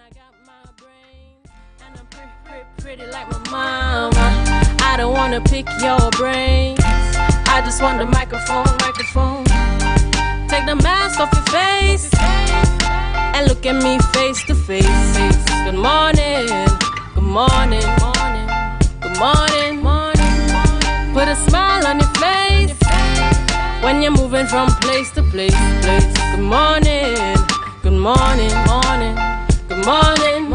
I got my brains, and I'm pretty like my mama. I don't wanna pick your brains. I just want the microphone. Take the mask off your face and look at me face to face. Good morning, good morning, good morning. Put a smile on your face when you're moving from place to place. Good morning, good morning, good morning.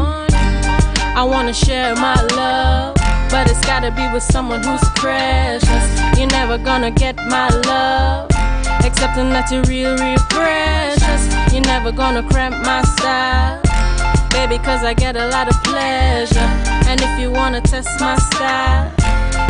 I wanna share my love, but it's gotta be with someone who's precious. You're never gonna get my love, accepting that you're real precious. You're never gonna cramp my style, baby, cause I get a lot of pleasure. And if you wanna test my style,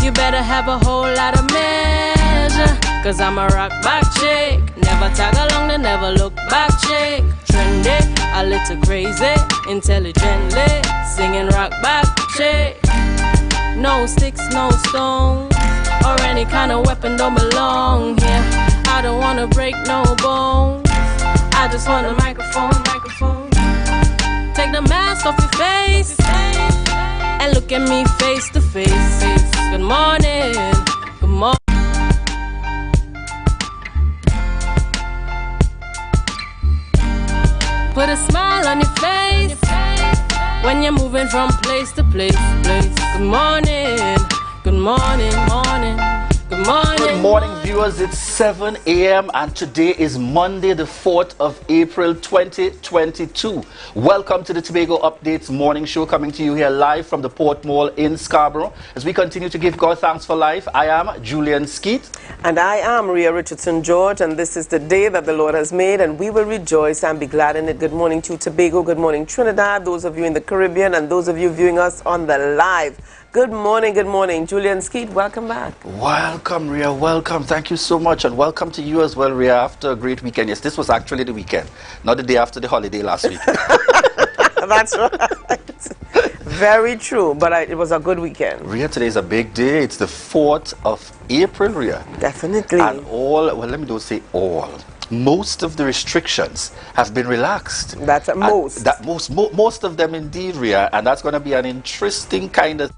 you better have a whole lot of measure. Cause I'm a rock back chick, never tag along the never look back chick. Trendy, a little crazy, intelligently singing rock back chick. No sticks, no stones, or any kind of weapon don't belong here. I don't wanna break no bones, I just want a microphone. Take the mask off your face and look at me face to face. Good morning, good morning. Put a smile on your face when you're moving from place to place. Good morning, good morning, good morning. Good morning, viewers. It's 7 a.m. and today is Monday, the 4th of April, 2022. Welcome to the Tobago Updates morning show, coming to you here live from the Port Mall in Scarborough. As we continue to give God thanks for life, I am Julian Skeet. And I am Rhea Richardson George, and this is the day that the Lord has made, and we will rejoice and be glad in it. Good morning to Tobago, good morning Trinidad, those of you in the Caribbean, and those of you viewing us on the live. Good morning, Julian Skeet, welcome back. Welcome, Rhea, welcome. Thank you so much, and welcome to you as well, Rhea, after a great weekend. Yes, this was actually the weekend, not the day after the holiday last week. That's right. Very true, but it was a good weekend. Rhea, today is a big day. It's the 4th of April, Rhea. Definitely. And most of the restrictions have been relaxed. That's most. Most of them indeed, Rhea, and that's going to be an interesting kind of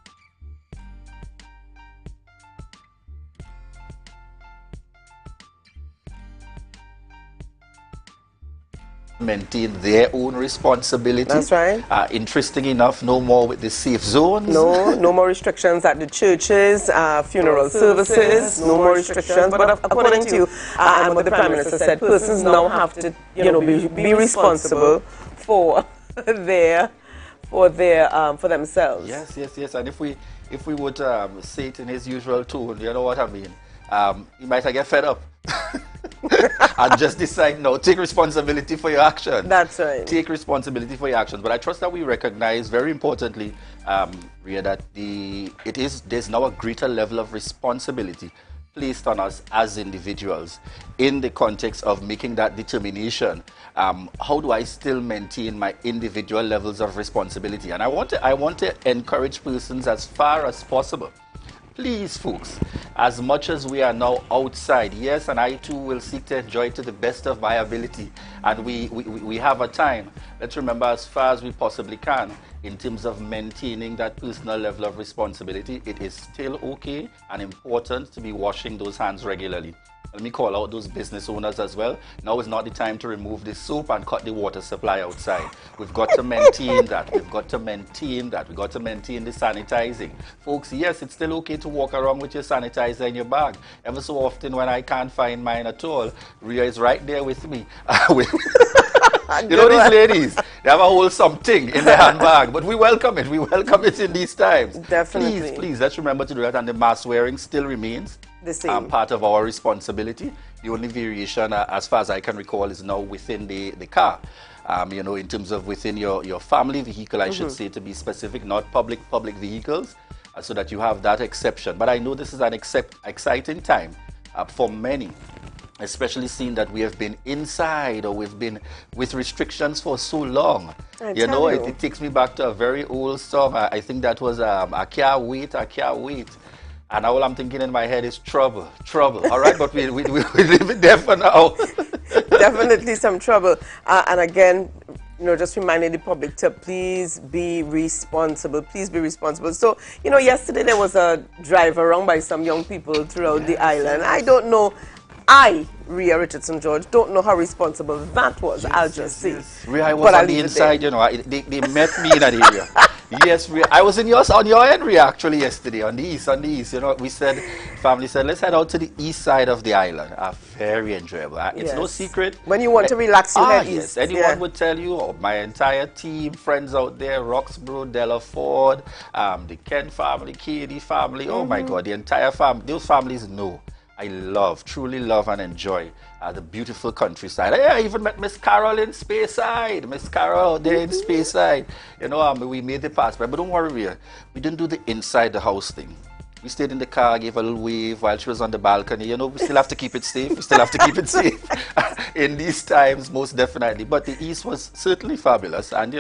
maintain their own responsibility. That's right. Interesting enough, no more with the safe zones. No more restrictions at the churches, funeral services, no more restrictions. But according to and what the Prime Minister said, persons now have to, be responsible for themselves. Yes. And if we would say it in his usual tone, you know what I mean? You might get fed up. And just decide, no, take responsibility for your actions. That's right. Take responsibility for your actions. But I trust that we recognize, very importantly, Rhea, that there's now a greater level of responsibility placed on us as individuals in the context of making that determination. How do I still maintain my individual levels of responsibility? And I want to encourage persons as far as possible. Please, folks, as much as we are now outside, yes, and I too will seek to enjoy it to the best of my ability, and we have a time. Let's remember, as far as we possibly can, in terms of maintaining that personal level of responsibility, it is still okay and important to be washing those hands regularly. Let me call out those business owners as well. Now is not the time to remove the soap and cut the water supply outside. We've got to maintain that. We've got to maintain the sanitizing. Folks, yes, it's still okay to walk around with your sanitizer in your bag. Ever so often when I can't find mine at all, Rhea is right there with me. You know these ladies, they have a whole something in their handbag, but we welcome it. We welcome it in these times. Definitely. Please, let's remember to do that, and the mask wearing still remains the same. Part of our responsibility. The only variation, as far as I can recall, is now within the car. In terms of within your family vehicle, I should say, to be specific, not public vehicles, so that you have that exception. But I know this is an exciting time for many, especially seeing that we have been inside, or we've been with restrictions for so long. It takes me back to a very old song. I think that was I Can't Wait. And all I'm thinking in my head is trouble. All right, but we leave it there for now. Definitely some trouble. And again, just reminding the public to please be responsible. Please be responsible. So, yesterday there was a drive around by some young people throughout the island. I don't know. Rhea Richardson George, don't know how responsible that was. I'll just say. Rhea, I was on the inside, they met me in that area. Yes, Rhea, I was on your end, Rhea, actually, yesterday, on the east. Family said, let's head out to the east side of the island. Very enjoyable. It's no secret. When you want to relax, you head east. Anyone would tell you, my entire team, friends out there, Roxborough, Delaford, the Ken family, Katie family, oh my God, the entire family, those families know. I truly love and enjoy the beautiful countryside. I even met Miss Carol in Speyside. Miss Carol there in Speyside. We made the pass, but don't worry, we didn't do the inside the house thing. We stayed in the car, gave a little wave while she was on the balcony. We still have to keep it safe. We still have to keep it safe in these times, most definitely. But the East was certainly fabulous. And,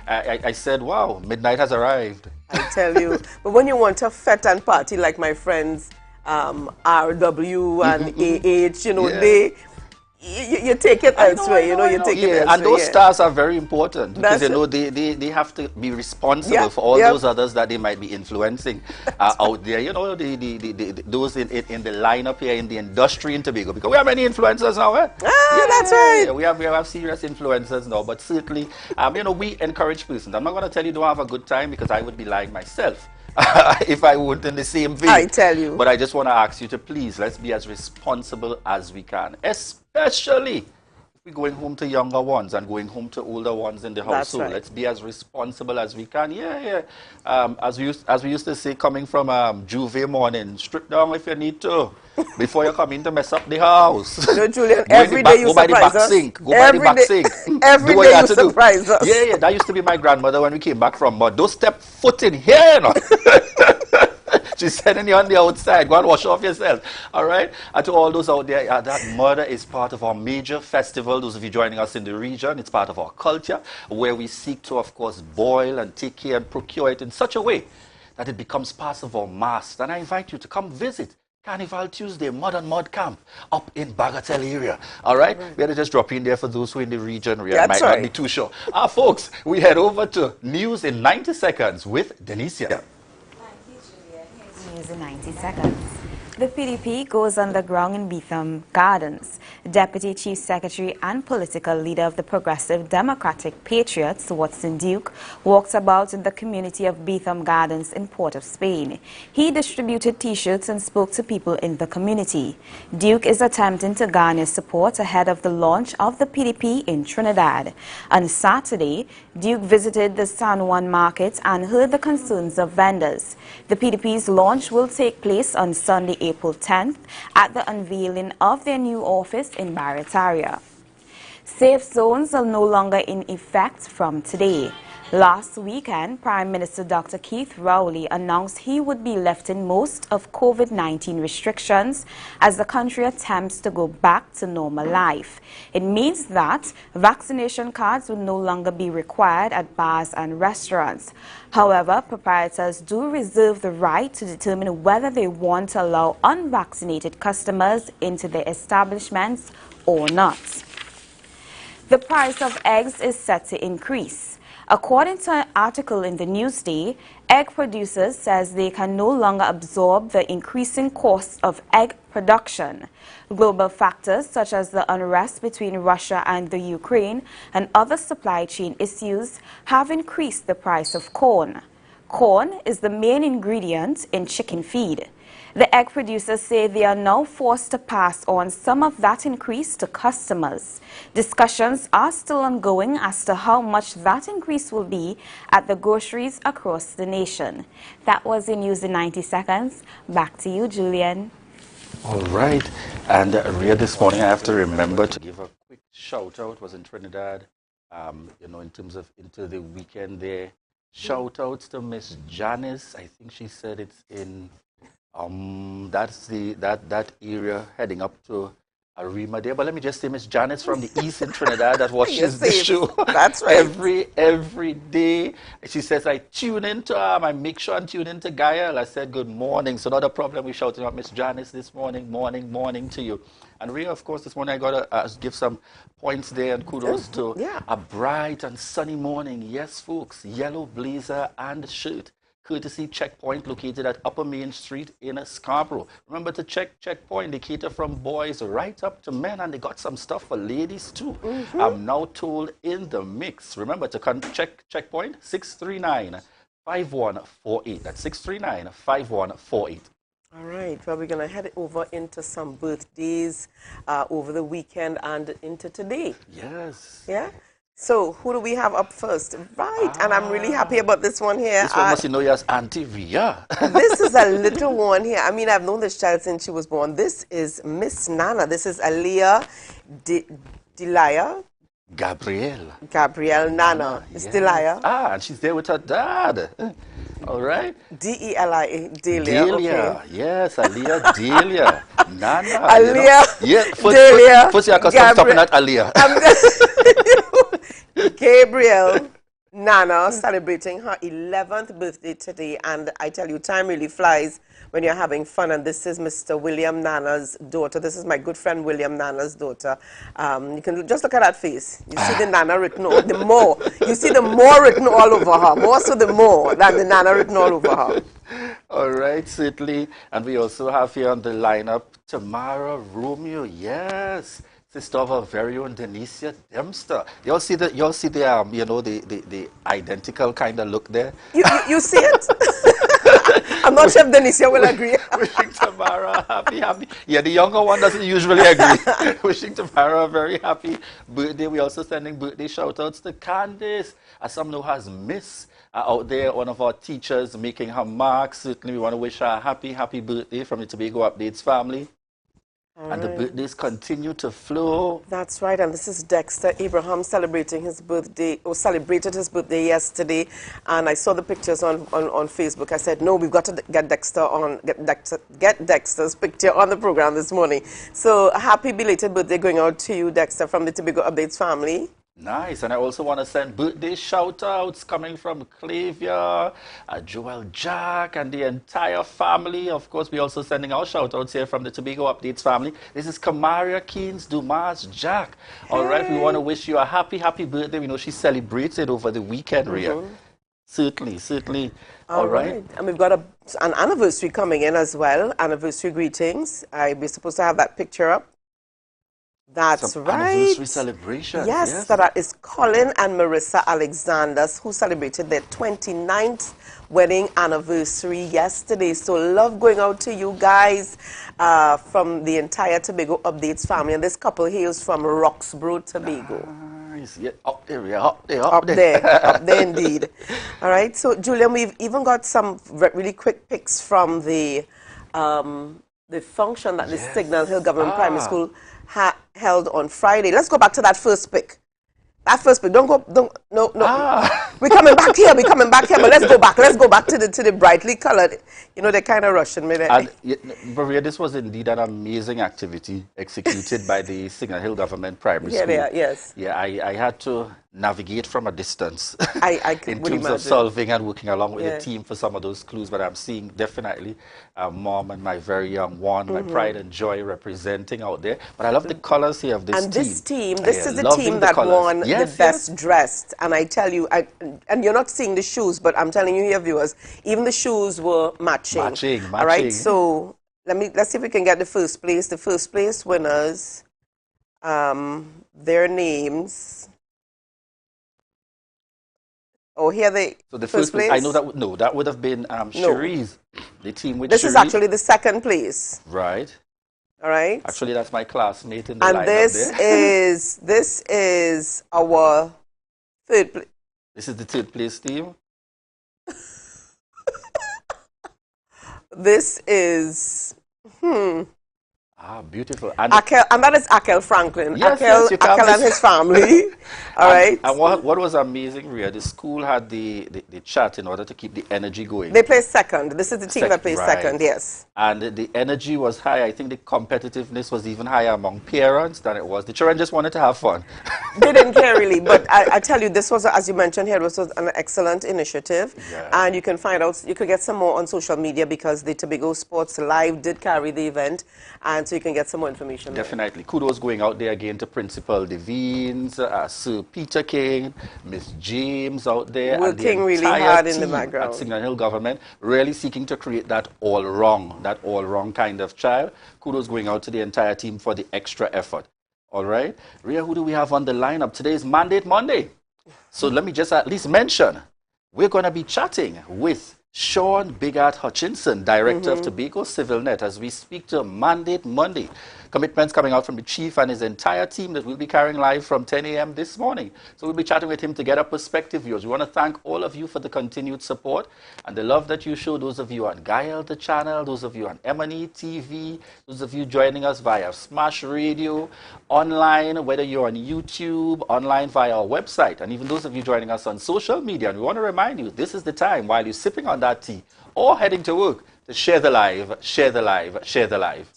I said, wow, midnight has arrived. I tell you. But when you want a fet and party like my friends, RW and AH, you take it elsewhere, you take it elsewhere. And those stars are very important because, they have to be responsible for all those others that they might be influencing out there. Those in the lineup here in the industry in Tobago, because we have many influencers now. That's right. We have serious influencers now, but certainly, we encourage persons. I'm not going to tell you don't have a good time because I would be lying myself. If I would in the same vein. I tell you. But I just want to ask you to please, let's be as responsible as we can. Especially if we're going home to younger ones and going home to older ones in the household. Right. Let's be as responsible as we can. As we used to say, coming from Juve morning, strip down if you need to. Before you come in to mess up the house. Julian, every day you surprise us. Go by the back sink. Every day you surprise us. Yeah, that used to be my grandmother when we came back from mud. Don't step foot in here, She's sending you on the outside. Go and wash off yourself. All right? And to all those out there, that murder is part of our major festival. Those of you joining us in the region, it's part of our culture, where we seek to, of course, boil and take care and procure it in such a way that it becomes part of our mass. And I invite you to come visit Carnival Tuesday, Mud Camp, up in Bagatelle area. All right? We had to just drop in there for those who are in the region. We might not be too sure. Folks, we head over to News in 90 Seconds with Denicia. Thank you, Julia. Here's News in 90 Seconds. The PDP goes underground in Beetham Gardens. Deputy Chief Secretary and political leader of the Progressive Democratic Patriots, Watson Duke, walked about in the community of Beetham Gardens in Port of Spain. He distributed T-shirts and spoke to people in the community. Duke is attempting to garner support ahead of the launch of the PDP in Trinidad. On Saturday, Duke visited the San Juan market and heard the concerns of vendors. The PDP's launch will take place on Sunday, April 10th at the unveiling of their new office in Barretaria. Safe zones are no longer in effect from today. Last weekend, Prime Minister Dr. Keith Rowley announced he would be lifting most of COVID-19 restrictions as the country attempts to go back to normal life. It means that vaccination cards will no longer be required at bars and restaurants. However, proprietors do reserve the right to determine whether they want to allow unvaccinated customers into their establishments or not. The price of eggs is set to increase. According to an article in the Newsday, egg producers says they can no longer absorb the increasing costs of egg production. Global factors such as the unrest between Russia and the Ukraine and other supply chain issues have increased the price of corn. Corn is the main ingredient in chicken feed. The egg producers say they are now forced to pass on some of that increase to customers. Discussions are still ongoing as to how much that increase will be at the groceries across the nation. That was your News in 90 Seconds. Back to you, Julian. All right. And Rhea, this morning I have to remember to give a quick shout out. Was in Trinidad, in terms of into the weekend there. Shout outs to Miss Janice. I think she said it's in that's that area heading up to Arima there. But let me just say, Miss Janice from the East in Trinidad that watches the safe. show. That's right. every day. She says, I tune into I make sure I tune into Gael. I said, good morning. So not a problem. We're shouting out Miss Janice this morning, morning to you. And Ria, of course, this morning I got to give some points there and kudos to a bright and sunny morning. Yes, folks, yellow blazer and shirt. Courtesy Checkpoint located at Upper Main Street in Scarborough. Remember to check Checkpoint. They cater from boys right up to men, and they got some stuff for ladies too. I'm now told in the mix. Remember to check Checkpoint 639-5148. That's 639-5148. All right, well, we're going to head over into some birthdays over the weekend and into today. Yes. Yeah? So, who do we have up first? Right, and I'm really happy about this one here. This one must you know you as Auntie Ria. This is a little one here. I mean, I've known this child since she was born. This is Miss Nana. This is Aliyah Delia. Gabrielle Nana. It's Delia. And she's there with her dad. All right. Delia. Delia. Okay. Yes, Aliyah Delia. Nana. Aliyah. Yeah, Delia. First, you can't stop at Aliyah. Gabrielle Nana celebrating her 11th birthday today, and I tell you, time really flies when you're having fun. And this is Mr. William Nana's daughter. This is my good friend William Nana's daughter. You can just look at that face. You see the Nana written all the more. You see the more written all over her. More so the more than the Nana written all over her. All right, certainly. And we also have here on the lineup Tamara Romeo. Yes. Sister of our very own Denicia Dempster. You all see the you know, the identical kind of look there. You see it? I'm not sure if Denicia will agree. Wishing Tamara happy. Yeah, the younger one doesn't usually agree. Wishing Tamara a very happy birthday. We're also sending birthday shout outs to Candice, as some know has Miss out there, one of our teachers making her mark. Certainly we want to wish her a happy birthday from the Tobago Updates family. And the birthdays continue to flow. That's right, and this is Dexter Abraham celebrating his birthday, or celebrated his birthday yesterday. And I saw the pictures on Facebook. I said, no, we've got to get Dexter's picture on the program this morning. So happy belated birthday going out to you, Dexter, from the Tobago Updates family. Nice, and I also want to send birthday shout-outs coming from Clavia, Joel Jack, and the entire family. Of course, we're also sending our shout-outs here from the Tobago Updates family. This is Kamaria Keynes Dumas Jack. All right, we want to wish you a happy birthday. We know she celebrated over the weekend, Ria. Certainly. All right. And we've got an anniversary coming in as well. Anniversary greetings. We're supposed to have that picture up. That's some right. Anniversary celebration. Yes, that is Colin and Marissa Alexander, who celebrated their 29th wedding anniversary yesterday. So love going out to you guys from the entire Tobago Updates family. And this couple hails from Roxborough, Tobago. Nice. Yeah, up there indeed. All right. So Julian, we've even got some really quick pics from the function that the Signal Hill Government Primary School held on Friday. Let's go back to that first pic. No. We're coming back here. But let's go back to the brightly colored. You know, they're kind of Russian. Maria, this was indeed an amazing activity executed by the Signal Hill Government Primary School. Yes. Yeah, I had to navigate from a distance I in terms of solving and working along with the team for some of those clues. But I'm seeing definitely Mom and my very young one, my pride and joy representing out there. But I love the colors here of this team. And this is the team that won the best dressed. And I tell you, and you're not seeing the shoes, but I'm telling you here, viewers, even the shoes were matching. All right, so let's see if we can get the first place. The first place winners, their names. Oh, here So the first place. I know that would have been Cherie's, the team with This Cherie. is actually the second place. Right. All right. Actually, that's my classmate in the and lineup this is our third place. This is the third place team. This is Ah, beautiful. And And that is Akel Franklin. yes, yes, you can't Akel and miss- his family. All right. And what was amazing, Ria, the school had the chat in order to keep the energy going. They play second. This is the team that plays Right. second, yes. And the energy was high. I think the competitiveness was even higher among parents than it was. The children just wanted to have fun. They didn't care really, but I tell you, this was, as you mentioned here, this was an excellent initiative. Yeah. And you can find out, you could get some more on social media because the Tobago Sports Live did carry the event. And so you can get some more information there. Definitely. Kudos going out there again to Principal Devines, Sir Peter King, Miss James out there. Will and the King really entire hard in the team background. At Signal Hill Government, really seeking to create that all-wrong kind of child. Kudos going out to the entire team for the extra effort. All right. Ria, who do we have on the lineup? Today is Mandate Monday. So let me just at least mention, we're going to be chatting with Sean Bigart Hutchinson, Director of Tobago CivilNet, as we speak to Mandate Monday. Commitments coming out from the Chief and his entire team that we'll be carrying live from 10 a.m. this morning. So we'll be chatting with him to get a perspective, viewers. We want to thank all of you for the continued support and the love that you show, those of you on Gael, the channel, those of you on M&E TV, those of you joining us via Smash Radio, online, whether you're on YouTube, online via our website, and even those of you joining us on social media. And we want to remind you, this is the time while you're sipping on that tea or heading to work to share the live, share the live, share the live.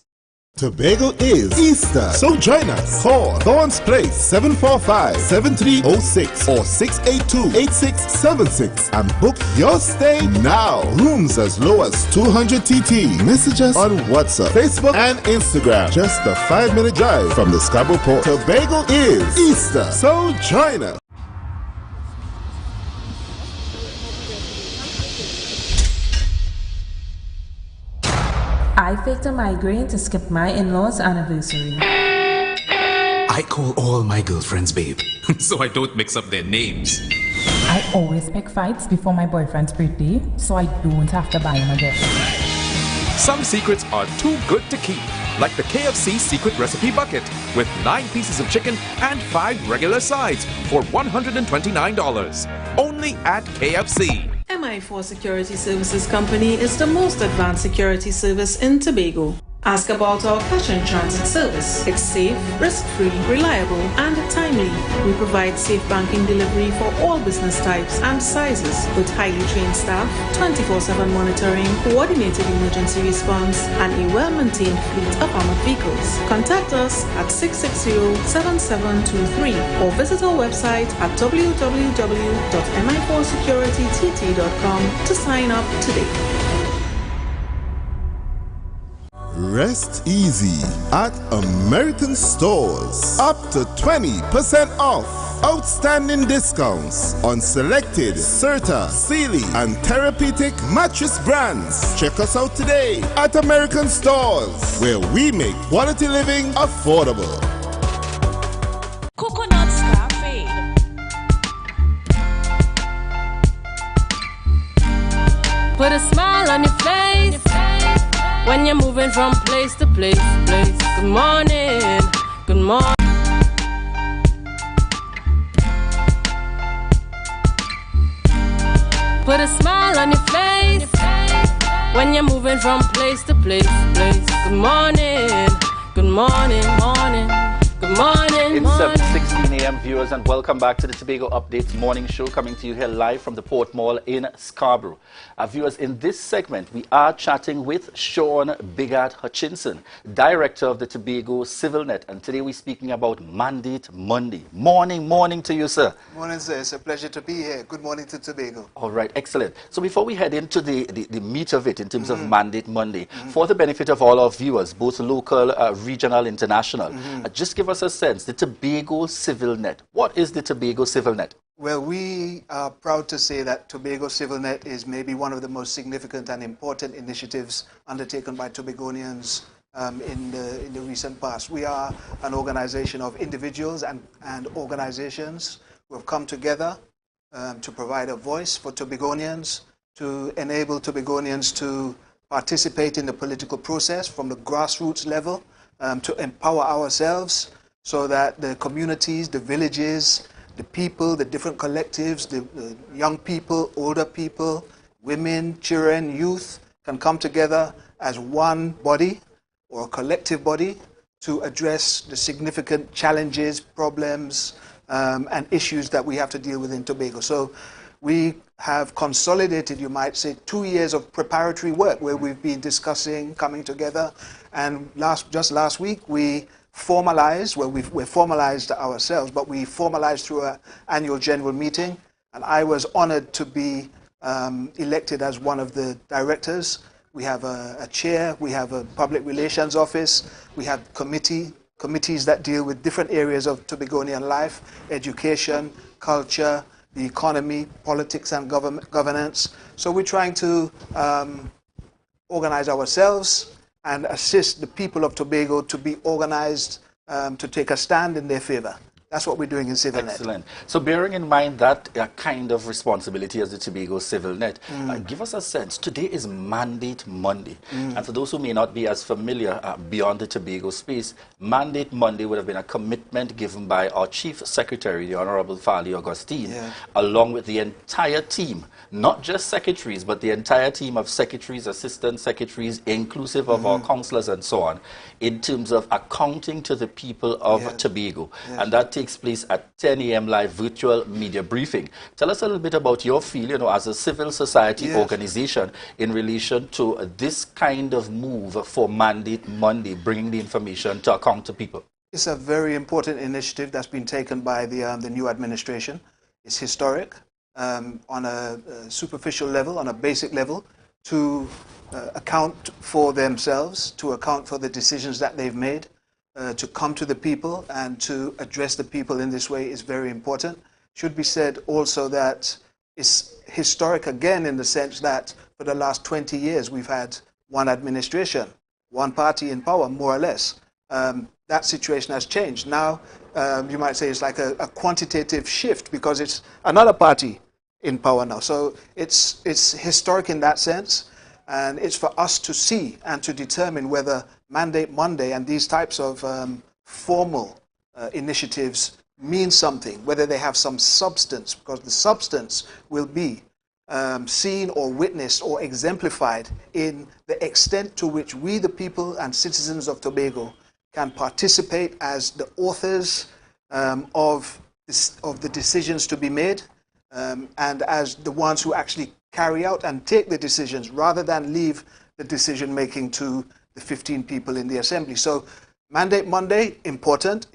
Tobago is Easter, so join us. Call Thorns Place 745-7306 or 682-8676 and book your stay now. Rooms as low as 200 TT. Message us on WhatsApp, Facebook, and Instagram. Just a 5-minute drive from the Scarborough Port. Tobago is Easter, so join us. I faked a migraine to skip my in-laws' anniversary. I call all my girlfriends babe, so I don't mix up their names. I always pick fights before my boyfriend's birthday, so I don't have to buy him a gift. Some secrets are too good to keep, like the KFC Secret Recipe Bucket, with 9 pieces of chicken and 5 regular sides for $129. Only at KFC. MI4 Security Services Company is the most advanced security service in Tobago. Ask about our cash and transit service. It's safe, risk-free, reliable, and timely. We provide safe banking delivery for all business types and sizes with highly trained staff, 24/7 monitoring, coordinated emergency response, and a well-maintained fleet of armored vehicles. Contact us at 660-7723 or visit our website at www.mi4securitytt.com to sign up today. Rest easy at American Stores. Up to 20% off. Outstanding discounts on selected Serta, Sealy, and Therapeutic mattress brands. Check us out today at American Stores, where we make quality living affordable. Coconut Cafe. Put a smile on your face when you're moving from place to place. Good morning, good morning. Put a smile on your face when you're moving from place to place. Good morning, good morning, morning. Good morning, It's morning. 7:16 a.m. viewers, and welcome back to the Tobago Updates morning show, coming to you here live from the Port Mall in Scarborough. Viewers, in this segment, we are chatting with Sean Bigart Hutchinson, Director of the Tobago CivilNet, and today we're speaking about Mandate Monday. Morning to you, sir. Morning, sir. It's a pleasure to be here. Good morning to Tobago. All right, excellent. So before we head into the meat of it in terms of Mandate Monday, for the benefit of all our viewers, both local, regional, international, just give us a sense, the Tobago CivilNet. What is the Tobago CivilNet? Well, we are proud to say that Tobago CivilNet is maybe one of the most significant and important initiatives undertaken by Tobagonians in the recent past. We are an organization of individuals and organizations who have come together to provide a voice for Tobagonians, to enable Tobagonians to participate in the political process from the grassroots level, to empower ourselves so that the communities, the villages, the people, the different collectives, the young people, older people, women, children, youth can come together as one body or a collective body to address the significant challenges, problems, and issues that we have to deal with in Tobago. So we have consolidated, you might say, 2 years of preparatory work where we've been discussing, coming together, and just last week we formalized, well, we're formalized ourselves, but we formalized through an annual general meeting, and I was honored to be elected as one of the directors. We have a chair, we have a public relations office, we have committees that deal with different areas of Tobagonian life, education, culture, the economy, politics and governance. So we're trying to organize ourselves and assist the people of Tobago to be organized, to take a stand in their favor. That's what we're doing in CivilNet. Excellent. So bearing in mind that kind of responsibility as the Tobago CivilNet, give us a sense. Today is Mandate Monday. And for those who may not be as familiar beyond the Tobago space, Mandate Monday would have been a commitment given by our Chief Secretary, the Honorable Fali Augustine, along with the entire team, not just secretaries, but the entire team of secretaries, assistant secretaries, inclusive of our councillors and so on, in terms of accounting to the people of Tobago. And that takes place at 10 a.m. live virtual media briefing. Tell us a little bit about your feel, as a civil society organization in relation to this kind of move for Mandate Monday, bringing the information to account to people. It's a very important initiative that's been taken by the new administration. It's historic on a superficial level, on a basic level, to account for themselves, to account for the decisions that they've made, to come to the people and to address the people in this way is very important. Should be said also that it's historic again in the sense that for the last 20 years we've had one administration, one party in power, more or less. That situation has changed. Now, you might say it's like a quantitative shift because it's another party in power now. So it's historic in that sense, and it's for us to see and to determine whether Mandate Monday and these types of formal initiatives mean something, whether they have some substance, because the substance will be seen or witnessed or exemplified in the extent to which we, the people and citizens of Tobago, can participate as the authors of the decisions to be made, and as the ones who actually carry out and take the decisions, rather than leave the decision making to the 15 people in the assembly. So Mandate Monday, important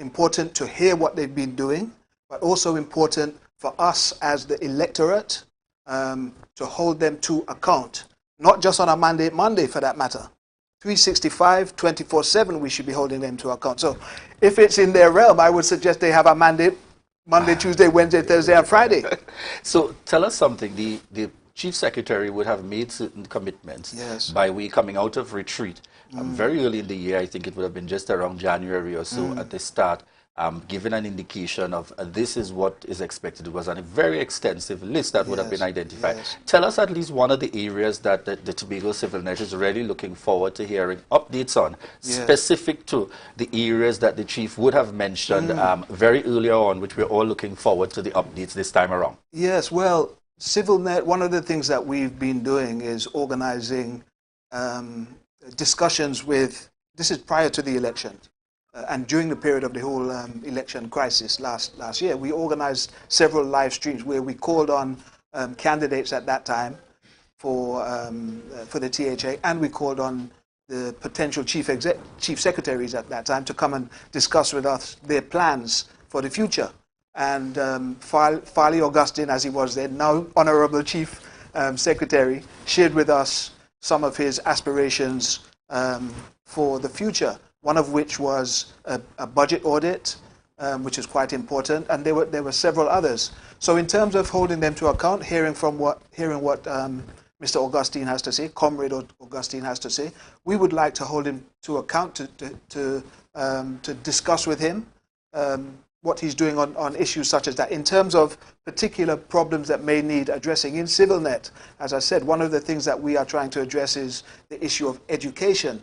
to hear what they've been doing, but also important for us as the electorate to hold them to account, not just on a Mandate Monday for that matter. 365, 24/7, we should be holding them to account. So if it's in their realm, I would suggest they have a mandate Monday, Tuesday, Wednesday, Thursday, and Friday. So tell us something. The Chief Secretary would have made certain commitments by way coming out of retreat. Very early in the year, I think it would have been just around January or so at the start, given an indication of this is what is expected. It was a very extensive list that would have been identified. Tell us at least one of the areas that the Tobago CivilNet is really looking forward to hearing updates on, specific to the areas that the Chief would have mentioned very earlier on, which we're all looking forward to the updates this time around. Yes, well, CivilNet, one of the things that we've been doing is organizing discussions with, this is prior to the election, and during the period of the whole election crisis last year, we organized several live streams where we called on candidates at that time for the THA, and we called on the potential chief secretaries at that time to come and discuss with us their plans for the future. And Fali Augustine, as he was then, now Honorable Chief Secretary, shared with us some of his aspirations for the future, one of which was a budget audit, which is quite important, and there were several others. So in terms of holding them to account, hearing what Mr. Augustine has to say, Comrade Augustine has to say, we would like to hold him to account to discuss with him what he's doing on issues such as that. In terms of particular problems that may need addressing in CivilNet, as I said, one of the things that we are trying to address is the issue of education,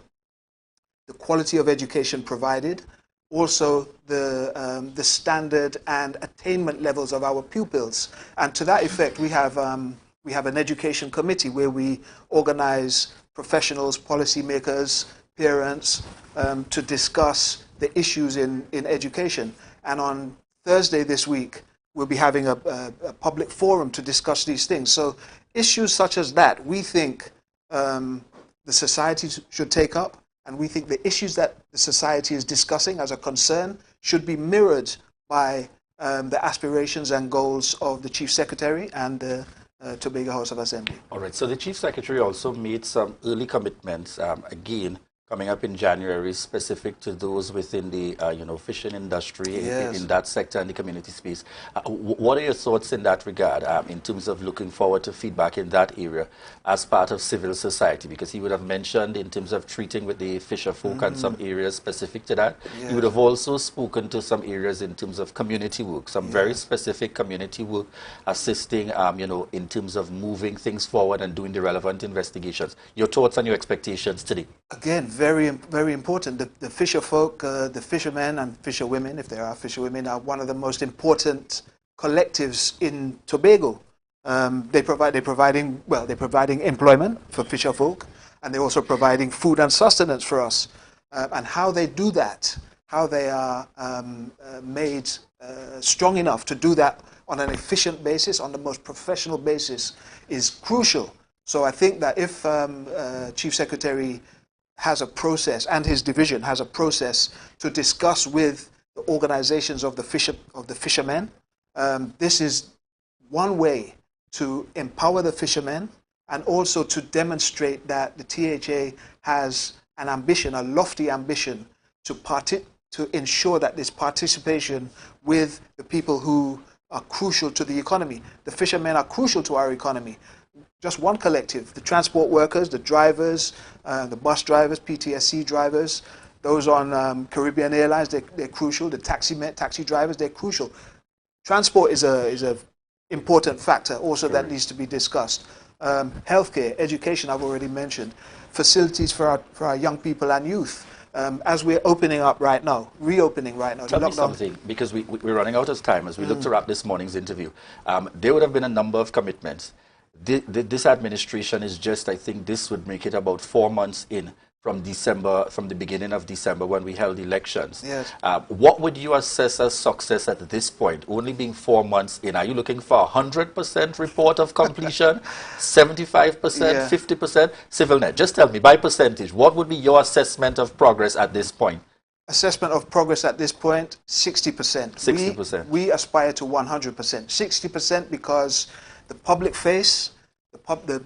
the quality of education provided, also the standard and attainment levels of our pupils. And to that effect, we have an education committee where we organize professionals, policymakers, parents, to discuss the issues in education. And on Thursday this week, we'll be having a public forum to discuss these things. So issues such as that, we think the society should take up, and we think the issues that the society is discussing as a concern should be mirrored by the aspirations and goals of the Chief Secretary and the Tobago House of Assembly. All right, so the Chief Secretary also made some early commitments, again, coming up in January, specific to those within the fishing industry, Yes. in that sector and the community space. What are your thoughts in that regard, in terms of looking forward to feedback in that area as part of civil society? Because he would have mentioned in terms of treating with the fisher folk and some areas specific to that. Yes. He would have also spoken to some areas in terms of community work, some very specific community work, assisting, in terms of moving things forward and doing the relevant investigations. Your thoughts and your expectations today? Again, very, very important. The fisher folk, the fishermen and fisherwomen, if there are fisherwomen, are one of the most important collectives in Tobago. They're providing employment for fisher folk, and they're also providing food and sustenance for us. And how they do that, how they are made strong enough to do that on an efficient basis, on the most professional basis, is crucial. So I think that if Chief Secretary has a process, and his division has a process to discuss with the organizations of the fishermen, this is one way to empower the fishermen and also to demonstrate that the THA has an ambition, a lofty ambition, to ensure that there's participation with the people who are crucial to the economy. The fishermen are crucial to our economy. Just one collective, the transport workers, the drivers, the bus drivers, PTSC drivers, those on Caribbean Airlines, they're crucial. The taxi drivers, they're crucial. Transport is a important factor also that needs to be discussed. Healthcare, education, I've already mentioned. Facilities for our young people and youth. As we're opening up right now, reopening right now. Tell me something, because we're running out of time as we look to wrap this morning's interview. There would have been a number of commitments. This administration is just, I think this would make it about 4 months in from the beginning of December when we held elections. Yes. What would you assess as success at this point, only being 4 months in? Are you looking for 100% report of completion, 75%, 50%? CivilNet, just tell me, by percentage, what would be your assessment of progress at this point? Assessment of progress at this point, 60%. 60%. We aspire to 100%. 60% because the public face, the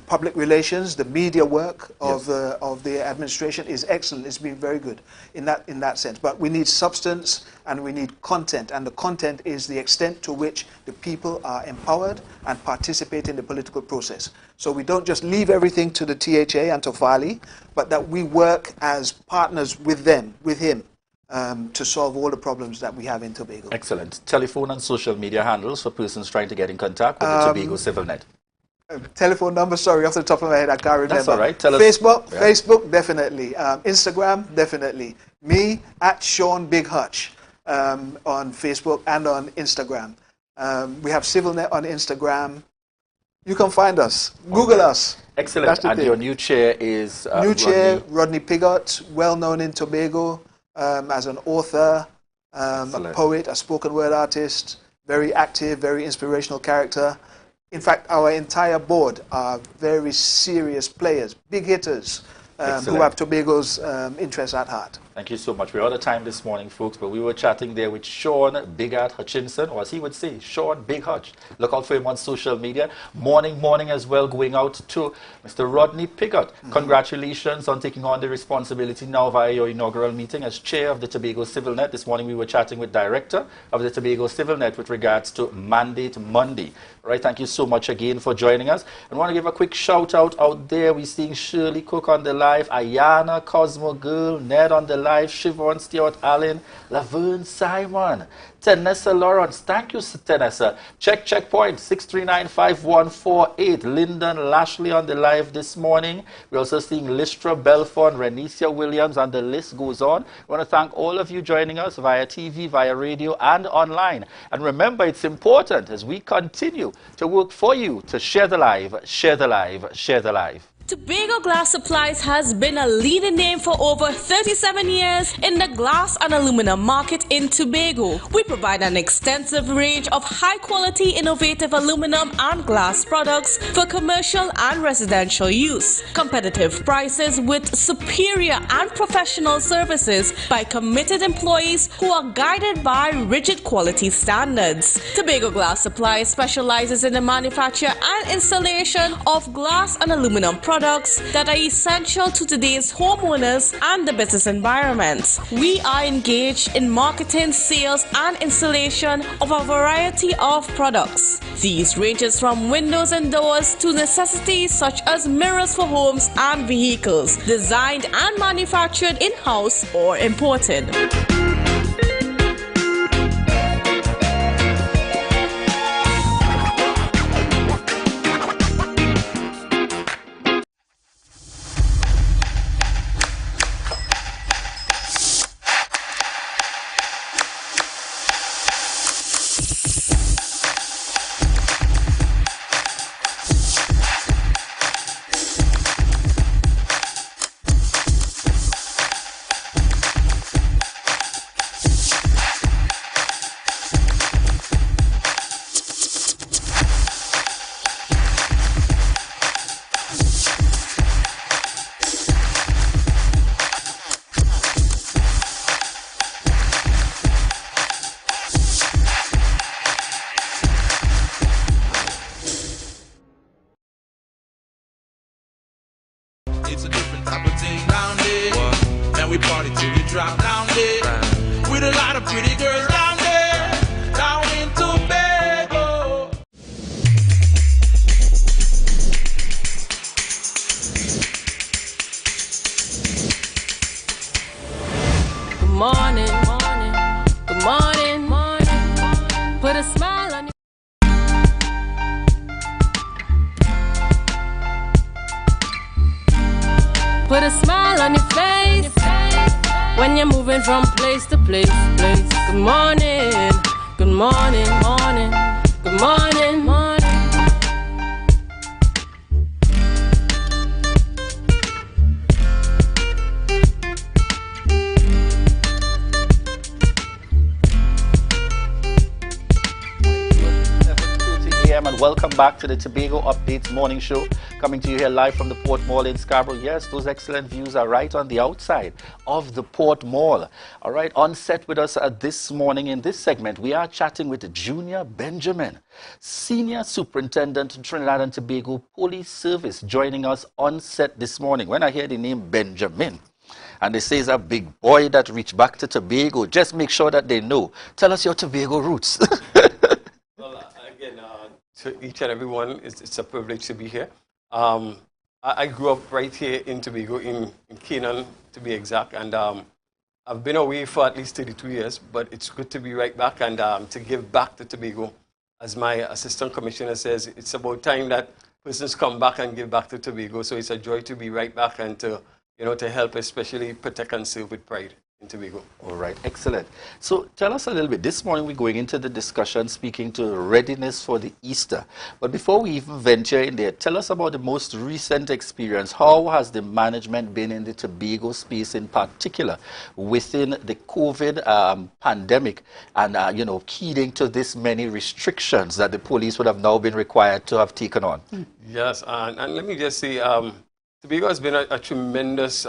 public relations, the media work of the administration is excellent. It's been very good in that sense. But we need substance and we need content, and the content is the extent to which the people are empowered and participate in the political process. So we don't just leave everything to the THA and to Fali, but that we work as partners with them, with him, to solve all the problems that we have in Tobago. Excellent. Telephone and social media handles for persons trying to get in contact with the Tobago CivilNet. Telephone number, sorry, off the top of my head, I can't remember. That's all right. Tell us. Facebook, definitely. Instagram, definitely. Me, at Sean Big Hutch, on Facebook and on Instagram. We have CivilNet on Instagram. You can find us. Google us. Excellent. And your new chair is Rodney Pigott, well known in Tobago as an author, a poet, a spoken word artist, very active, very inspirational character. In fact, our entire board are very serious players, big hitters, who have Tobago's interests at heart. Thank you so much. We're out of time this morning, folks, but we were chatting there with Sean Big Art Hutchinson, or as he would say, Sean Big Hutch. Look out for him on social media. Morning as well, going out to Mr. Rodney Pigott. Congratulations on taking on the responsibility now via your inaugural meeting as chair of the Tobago CivilNet. This morning we were chatting with director of the Tobago CivilNet with regards to Mandate Monday. All right, thank you so much again for joining us. I want to give a quick shout out there. We're seeing Shirley Cook on the live, Ayana, Cosmo Girl, Ned on the live, Siobhan Stewart Allen, Laverne Simon, Tenessa Lawrence. Thank you, Tenessa. Checkpoint 6395148. Lyndon Lashley on the live this morning. We're also seeing Listra Belfont, Renicia Williams, and the list goes on. I want to thank all of you joining us via TV, via radio, and online. And remember, it's important as we continue to work for you to share the live, share the live, share the live. Tobago Glass Supplies has been a leading name for over 37 years in the glass and aluminum market in Tobago. We provide an extensive range of high-quality, innovative aluminum and glass products for commercial and residential use. Competitive prices with superior and professional services by committed employees who are guided by rigid quality standards. Tobago Glass Supplies specializes in the manufacture and installation of glass and aluminum products that are essential to today's homeowners and the business environment. We are engaged in marketing, sales, and installation of a variety of products. These ranges from windows and doors to necessities such as mirrors for homes and vehicles, designed and manufactured in-house or imported. It's a different type of thing down there. And we party till we drop down there. With a lot of pretty girls down there. Down in Tobago. Good morning, good morning, put a smile on your Put a smile on your face when you're moving from place to place. Good morning, good morning, good morning, And welcome back to the Tobago Updates Morning Show, coming to you here live from the Port Mall in Scarborough. Yes, those excellent views are right on the outside of the Port Mall. All right, on set with us this morning in this segment, we are chatting with Junior Benjamin, Senior Superintendent Trinidad and Tobago Police Service, joining us on set this morning. When I hear the name Benjamin, and they say it's a big boy that reached back to Tobago, just make sure that they know. Tell us your Tobago roots. To each and everyone, it's a privilege to be here. I grew up right here in Tobago, in Canaan to be exact, and I've been away for at least 32 years, but it's good to be right back and to give back to Tobago. As my assistant commissioner says, it's about time that persons come back and give back to Tobago, so it's a joy to be right back and to, to help, especially protect and serve with pride in Tobago. All right, excellent. So tell us a little bit. This morning we're going into the discussion speaking to readiness for the Easter. But before we even venture in there, tell us about the most recent experience. How has the management been in the Tobago space in particular within the COVID pandemic and, keying to this many restrictions that the police would have now been required to have taken on? Yes, and let me just say, Tobago has been a tremendous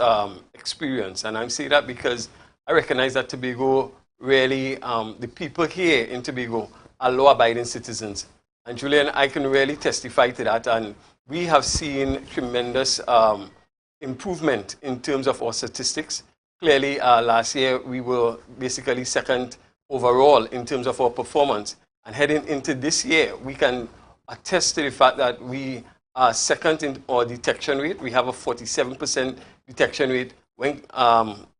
experience, and I say that because I recognize that Tobago really, the people here in Tobago are law-abiding citizens. And Julian, I can really testify to that. And we have seen tremendous improvement in terms of our statistics. Clearly, last year, we were basically second overall in terms of our performance. And heading into this year, we can attest to the fact that we are second in our detection rate. We have a 47% detection rate. When,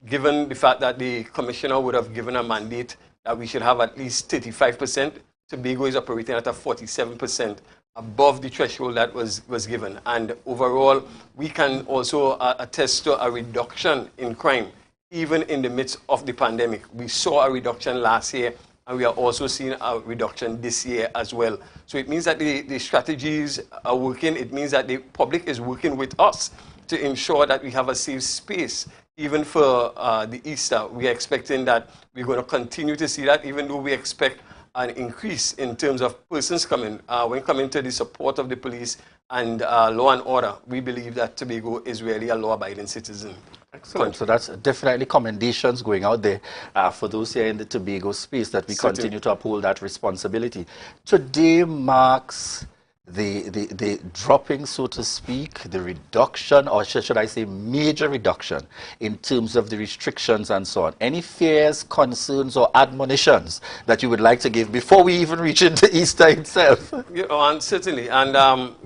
given the fact that the commissioner would have given a mandate that we should have at least 35%, Tobago is operating at a 47% above the threshold that was given. And overall, we can also attest to a reduction in crime, even in the midst of the pandemic. We saw a reduction last year and we are also seeing a reduction this year as well. So it means that the strategies are working. It means that the public is working with us to ensure that we have a safe space. Even for the Easter, we are expecting that we're going to continue to see that, even though we expect an increase in terms of persons coming. When coming to the support of the police and law and order, we believe that Tobago is really a law-abiding citizen. Excellent. So that's definitely commendations going out there for those here in the Tobago space, that we continue to uphold that responsibility. Today marks the dropping, so to speak, the reduction, or should I say major reduction, in terms of the restrictions and so on. Any fears, concerns, or admonitions that you would like to give before we even reach into Easter itself? And certainly. And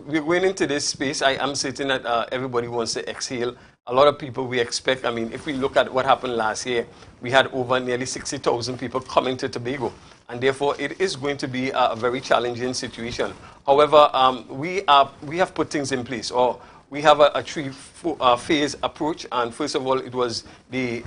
we're going into this space. I am certain that everybody wants to exhale. A lot of people we expect, I mean, if we look at what happened last year, we had over nearly 60,000 people coming to Tobago. And therefore, it is going to be a very challenging situation. However, we have put things in place, or we have a three-phase approach. And first of all, it was the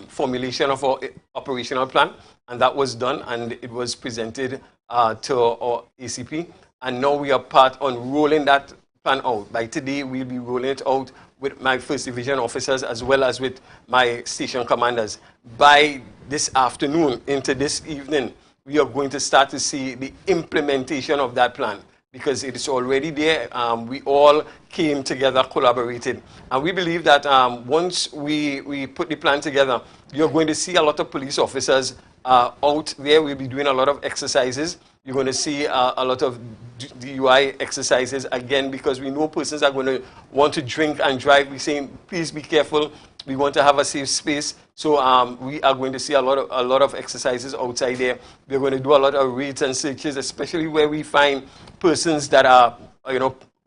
formulation of our operational plan, and that was done, and it was presented to our ACP. And now we are part on rolling that plan out. By today, we'll be rolling it out with my first division officers as well as with my station commanders. By this afternoon into this evening, we are going to start to see the implementation of that plan, because it is already there. We all came together, collaborated. And we believe that once we put the plan together, you're going to see a lot of police officers out there. We'll be doing a lot of exercises. You're going to see a lot of DUI exercises, again, because we know persons are going to want to drink and drive. We're saying, please be careful. We want to have a safe space. So we are going to see a lot of exercises outside there. We're going to do a lot of raids and searches, especially where we find persons that are,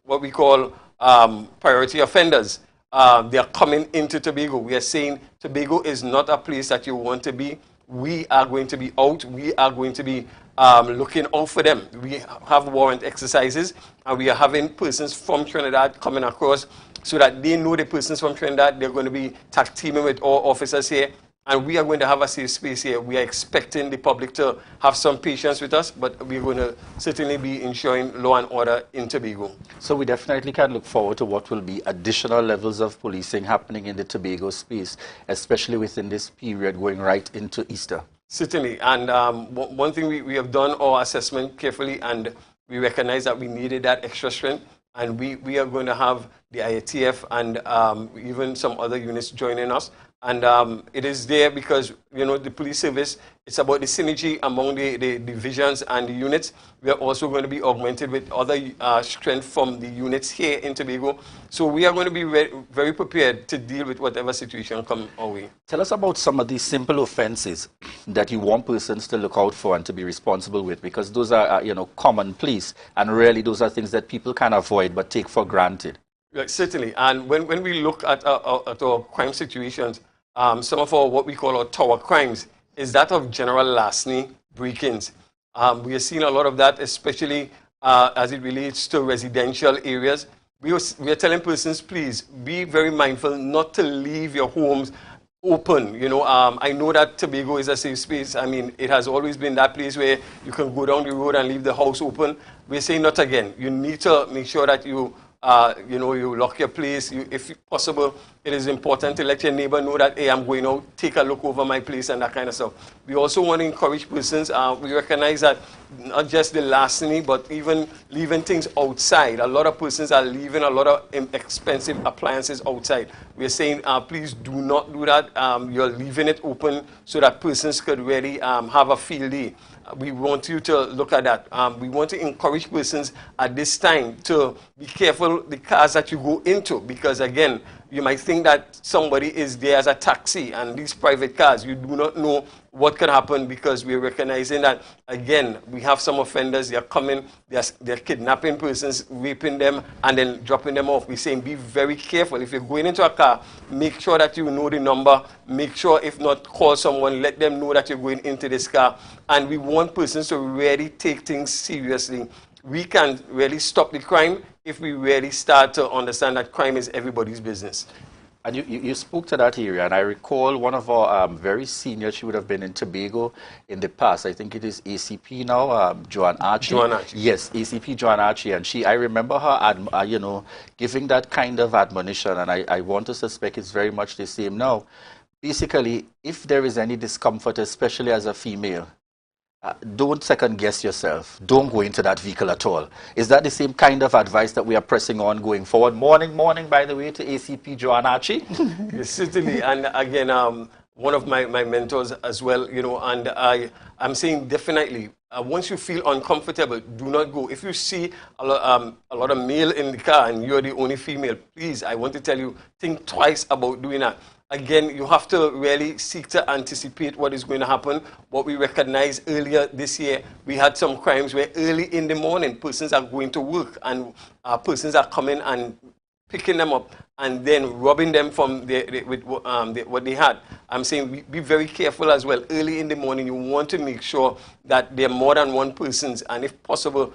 what we call priority offenders. They are coming into Tobago. We are saying Tobago is not a place that you want to be. We are going to be out. We are going to be looking out for them. We have warrant exercises, and we are having persons from Trinidad coming across so that they know the persons from Trinidad. They're going to be tag teaming with all officers here, and we are going to have a safe space here. We are expecting the public to have some patience with us, but we're going to certainly be ensuring law and order in Tobago. So we definitely can look forward to what will be additional levels of policing happening in the Tobago space, especially within this period going right into Easter. Certainly. And one thing we have done our assessment carefully, and we recognize that we needed that extra strength. And we are going to have the IATF and even some other units joining us. And it is there because, the police service, it's about the synergy among the divisions and the units. We are also going to be augmented with other strength from the units here in Tobago. So we are going to be very prepared to deal with whatever situation comes our way. Tell us about some of these simple offenses that you want persons to look out for and to be responsible with, because those are, commonplace, and really those are things that people can avoid but take for granted. Right, certainly. And when we look at our crime situations, some of our what we call our tower crimes is that of general larceny, break-ins. We are seeing a lot of that, especially as it relates to residential areas. We are telling persons, please be very mindful not to leave your homes open. I know that Tobago is a safe space. I mean, it has always been that place where you can go down the road and leave the house open. We're saying not again. You need to make sure that you lock your place. If possible, it is important to let your neighbor know that, hey, I'm going out, take a look over my place and that kind of stuff. We also want to encourage persons. We recognize that not just the larceny, but even leaving things outside. A lot of persons are leaving a lot of expensive appliances outside. We're saying, please do not do that. You're leaving it open so that persons could really have a field day. We want you to look at that. We want to encourage persons at this time to be careful the cars that you go into, because again, you might think that somebody is there as a taxi, and these private cars, you do not know what could happen, because we're recognizing that, again, we have some offenders, they're coming, they're kidnapping persons, raping them, and then dropping them off. We're saying be very careful. If you're going into a car, make sure that you know the number. Make sure, if not, call someone, let them know that you're going into this car. And we want persons to really take things seriously. We can really stop the crime if we really start to understand that crime is everybody's business. And you spoke to that area, and I recall one of our very senior, she would have been in Tobago in the past. I think it is ACP now, Joanne Archie. Joanne Archie. Yes, ACP Joanne Archie. And I remember her, you know, giving that kind of admonition, and I want to suspect it's very much the same now. Basically, if there is any discomfort, especially as a female, don't second guess yourself. Don't go into that vehicle at all. Is that the same kind of advice that we are pressing on going forward? Morning, by the way, to ACP Joanne Archie. Yes, certainly. And again, one of my mentors as well, you know, and I'm saying definitely, once you feel uncomfortable, do not go. If you see a lot of male in the car and you're the only female, please, I want to tell you, think twice about doing that. Again, you have to really seek to anticipate what is going to happen. What we recognized earlier this year, we had some crimes where early in the morning, persons are going to work and persons are coming and picking them up and then robbing them from what they had. I'm saying be very careful as well. Early in the morning, you want to make sure that there are more than one persons, and if possible,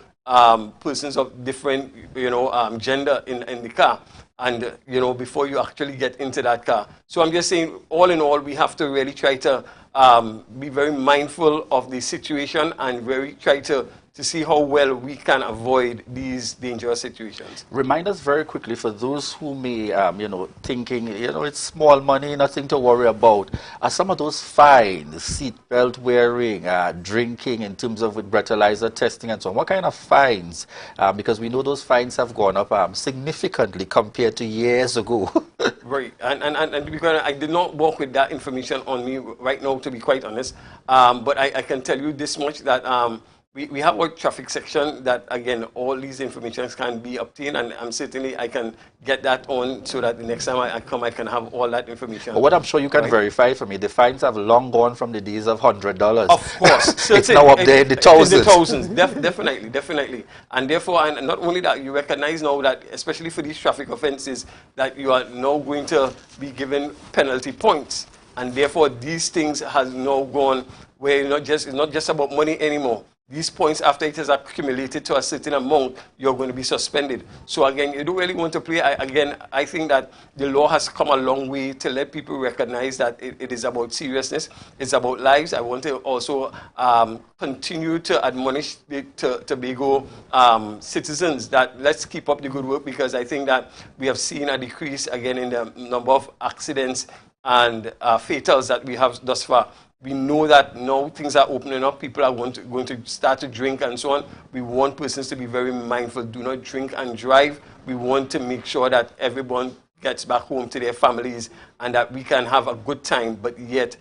persons of different, you know, gender in the car. And, you know, before you actually get into that car. So I'm just saying, all in all, we have to really try to be very mindful of the situation and very try to see how well we can avoid these dangerous situations. Remind us very quickly, for those who may, you know, thinking, you know, it's small money, nothing to worry about. Are some of those fines, seatbelt wearing, drinking in terms of with breathalyzer testing and so on, what kind of fines? Because we know those fines have gone up significantly compared to years ago. Right, and because I did not work with that information on me right now, to be quite honest, but I can tell you this much, that we have a traffic section that, again, all these informations can be obtained, and certainly I can get that on so that the next time I come, I can have all that information. But what I'm sure you can verify for me, the fines have long gone from the days of $100. Of course. It's now up there in the thousands. In the thousands, definitely. And therefore, and not only that, you recognize now that, especially for these traffic offenses, that you are now going to be given penalty points. And therefore, these things has now gone where it's not just about money anymore. These points, after it has accumulated to a certain amount, you're going to be suspended. So again, you don't really want to play. I think that the law has come a long way to let people recognize that it is about seriousness. It's about lives. I want to also continue to admonish the Tobago citizens that let's keep up the good work, because I think that we have seen a decrease again in the number of accidents and fatals that we have thus far. We know that now things are opening up. People are going to start to drink and so on. We want persons to be very mindful. Do not drink and drive. We want to make sure that everyone gets back home to their families and that we can have a good time, but yet,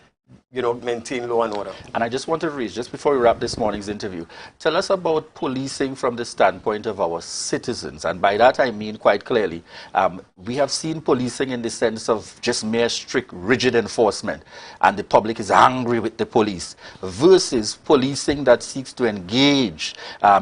you know, maintain law and order. And I just want to reach, just before we wrap this morning's interview, tell us about policing from the standpoint of our citizens. And by that I mean quite clearly, we have seen policing in the sense of just mere strict, rigid enforcement, and the public is angry with the police, versus policing that seeks to engage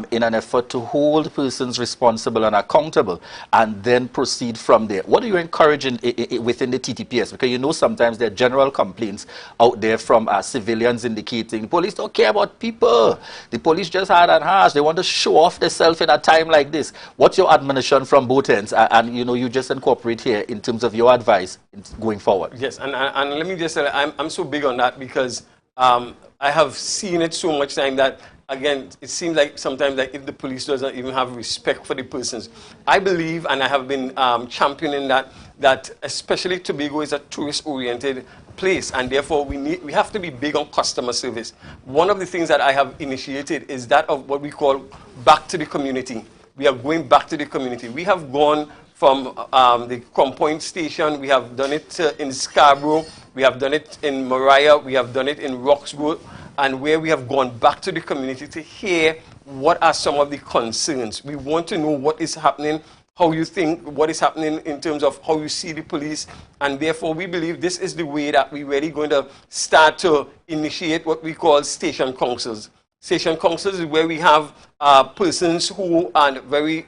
in an effort to hold persons responsible and accountable, and then proceed from there. What are you encouraging within the TTPS? Because you know sometimes there are general complaints out there from civilians indicating the police don't care about people. The police just hard and harsh. They want to show off themselves in a time like this. What's your admonition from both ends? And you know, you just incorporate here in terms of your advice going forward. Yes, and let me just say, I'm so big on that because I have seen it so much time that, again, it seems like sometimes like if the police doesn't even have respect for the persons. I believe, and I have been championing that especially Tobago is a tourist-oriented place, and therefore we have to be big on customer service. One of the things that I have initiated is that of what we call back to the community. We are going back to the community. We have gone from the Crown Point station, we have done it in Scarborough, we have done it in Mariah, we have done it in Roxborough, and where we have gone back to the community to hear what are some of the concerns. We want to know what is happening, how you think, what is happening in terms of how you see the police, and therefore we believe this is the way that we're really going to start to initiate what we call station councils. Station councils is where we have persons who are very,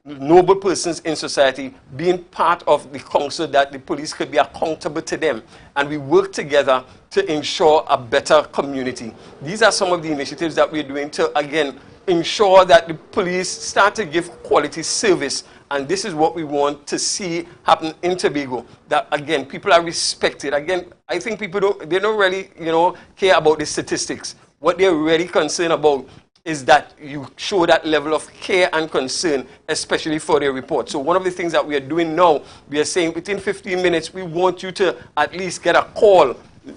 noble persons in society being part of the council, that the police could be accountable to them, and we work together to ensure a better community. These are some of the initiatives that we're doing to, again, ensure that the police start to give quality service And this is what we want to see happen in Tobago. That, again, people are respected. Again, I think people they don't really, care about the statistics. What they're really concerned about is that you show that level of care and concern, especially for their report. So one of the things that we are doing now, we are saying within 15 minutes, we want you to at least get a call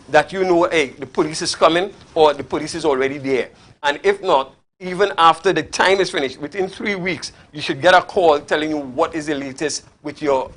that hey, the police is coming or the police is already there. And if not, even after the time is finished, within 3 weeks, you should get a call telling you what is the latest with your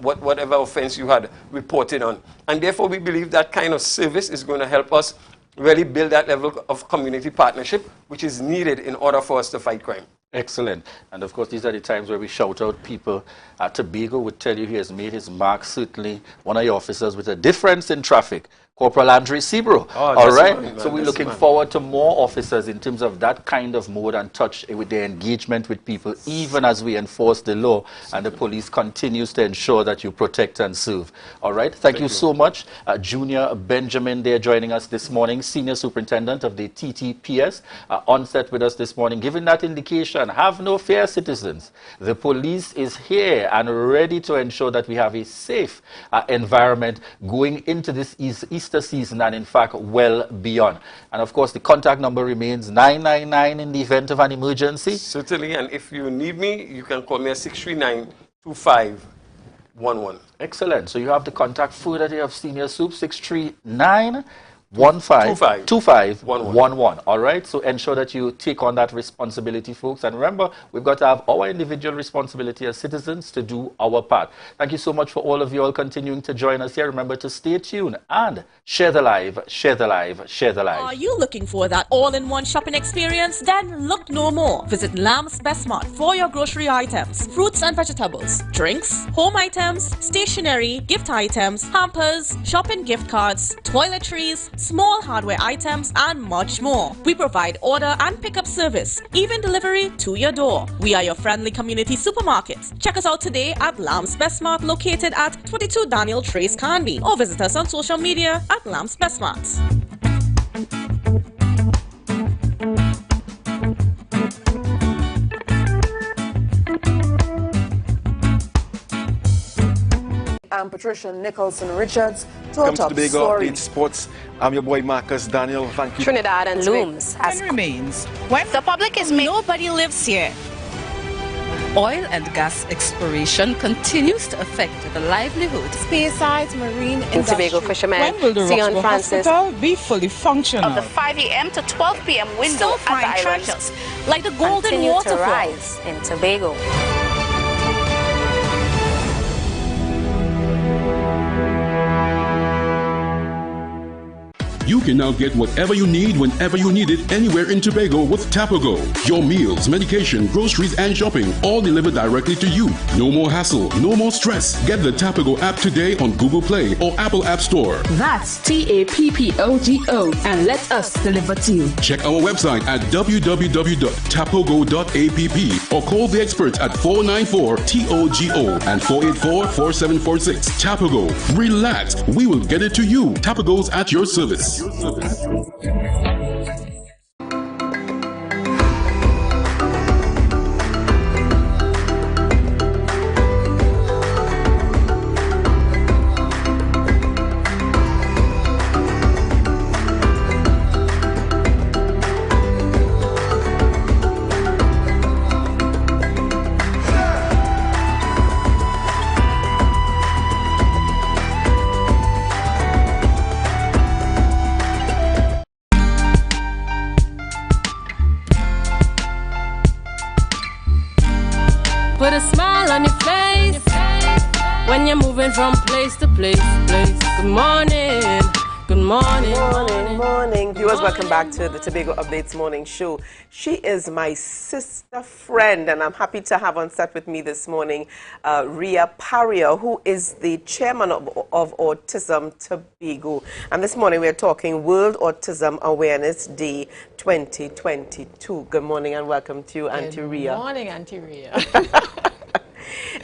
whatever offense you had reported on. And therefore, we believe that kind of service is going to help us really build that level of community partnership, which is needed in order for us to fight crime. Excellent. And of course, these are the times where we shout out people. Tobago would tell you he has made his mark, certainly one of your officers with a difference in traffic. Corporal Andre Sebro. All right. So we're looking forward to more officers in terms of that kind of mode and touch with their engagement with people, even as we enforce the law and the police continues to ensure that you protect and serve. All right. Thank you so much. Junior Benjamin there joining us this morning, Senior Superintendent of the TTPS, on set with us this morning, giving that indication. Have no fear, citizens. The police is here and ready to ensure that we have a safe environment going into this Easter season and in fact well beyond. And of course the contact number remains 999 in the event of an emergency. Certainly, and if you need me, you can call me at 639-2511. Excellent. So you have the contact further there of Senior Soup, 639-2511. All right. So ensure that you take on that responsibility, folks. And remember, we've got to have our individual responsibility as citizens to do our part. Thank you so much for all of you all continuing to join us here. Remember to stay tuned and share the live, share the live, share the live. Are you looking for that all-in-one shopping experience? Then look no more. Visit Lamb's Best Mart for your grocery items, fruits and vegetables, drinks, home items, stationery, gift items, hampers, shopping gift cards, toiletries, small hardware items, and much more. We provide order and pickup service, even delivery to your door. We are your friendly community supermarket. Check us out today at Lamb's Best Mart, located at 22 Daniel Trace Canby, or visit us on social media at Lamb's Best Mart. I'm Patricia Nicholson-Richards. Welcome to Tobago Update Sports. I'm your boy Marcus Daniel. Thank you. Trinidad and looms as remains when the public is nobody lives here. Oil and gas exploration continues to affect the livelihood. Spearsides, marine industry. Tobago fishermen. When will the Sion Francis hospital be fully functional? Of the 5 a.m. to 12 p.m. window Still find at the treasures like the golden continue waterfall to rise in Tobago. You can now get whatever you need whenever you need it anywhere in Tobago with Tobago. Your meals, medication, groceries, and shopping all delivered directly to you. No more hassle, no more stress. Get the Tobago app today on Google Play or Apple App Store. That's TAPPOGO and let us deliver to you. Check our website at www.tapogo.app or call the experts at 494-TOGO and 484-4746. Tobago. Relax. We will get it to you. Tobago's at your service. Put a smile on your face when you're moving from place to place. Good morning. Good morning. Morning. Viewers, welcome back to the Tobago Updates Morning Show. She is my sister friend, and I'm happy to have on set with me this morning Ria Paria, who is the chairman of Autism Tobago. And this morning we're talking World Autism Awareness Day 2022. Good morning and welcome to you, Auntie Ria. Good morning, Auntie Ria.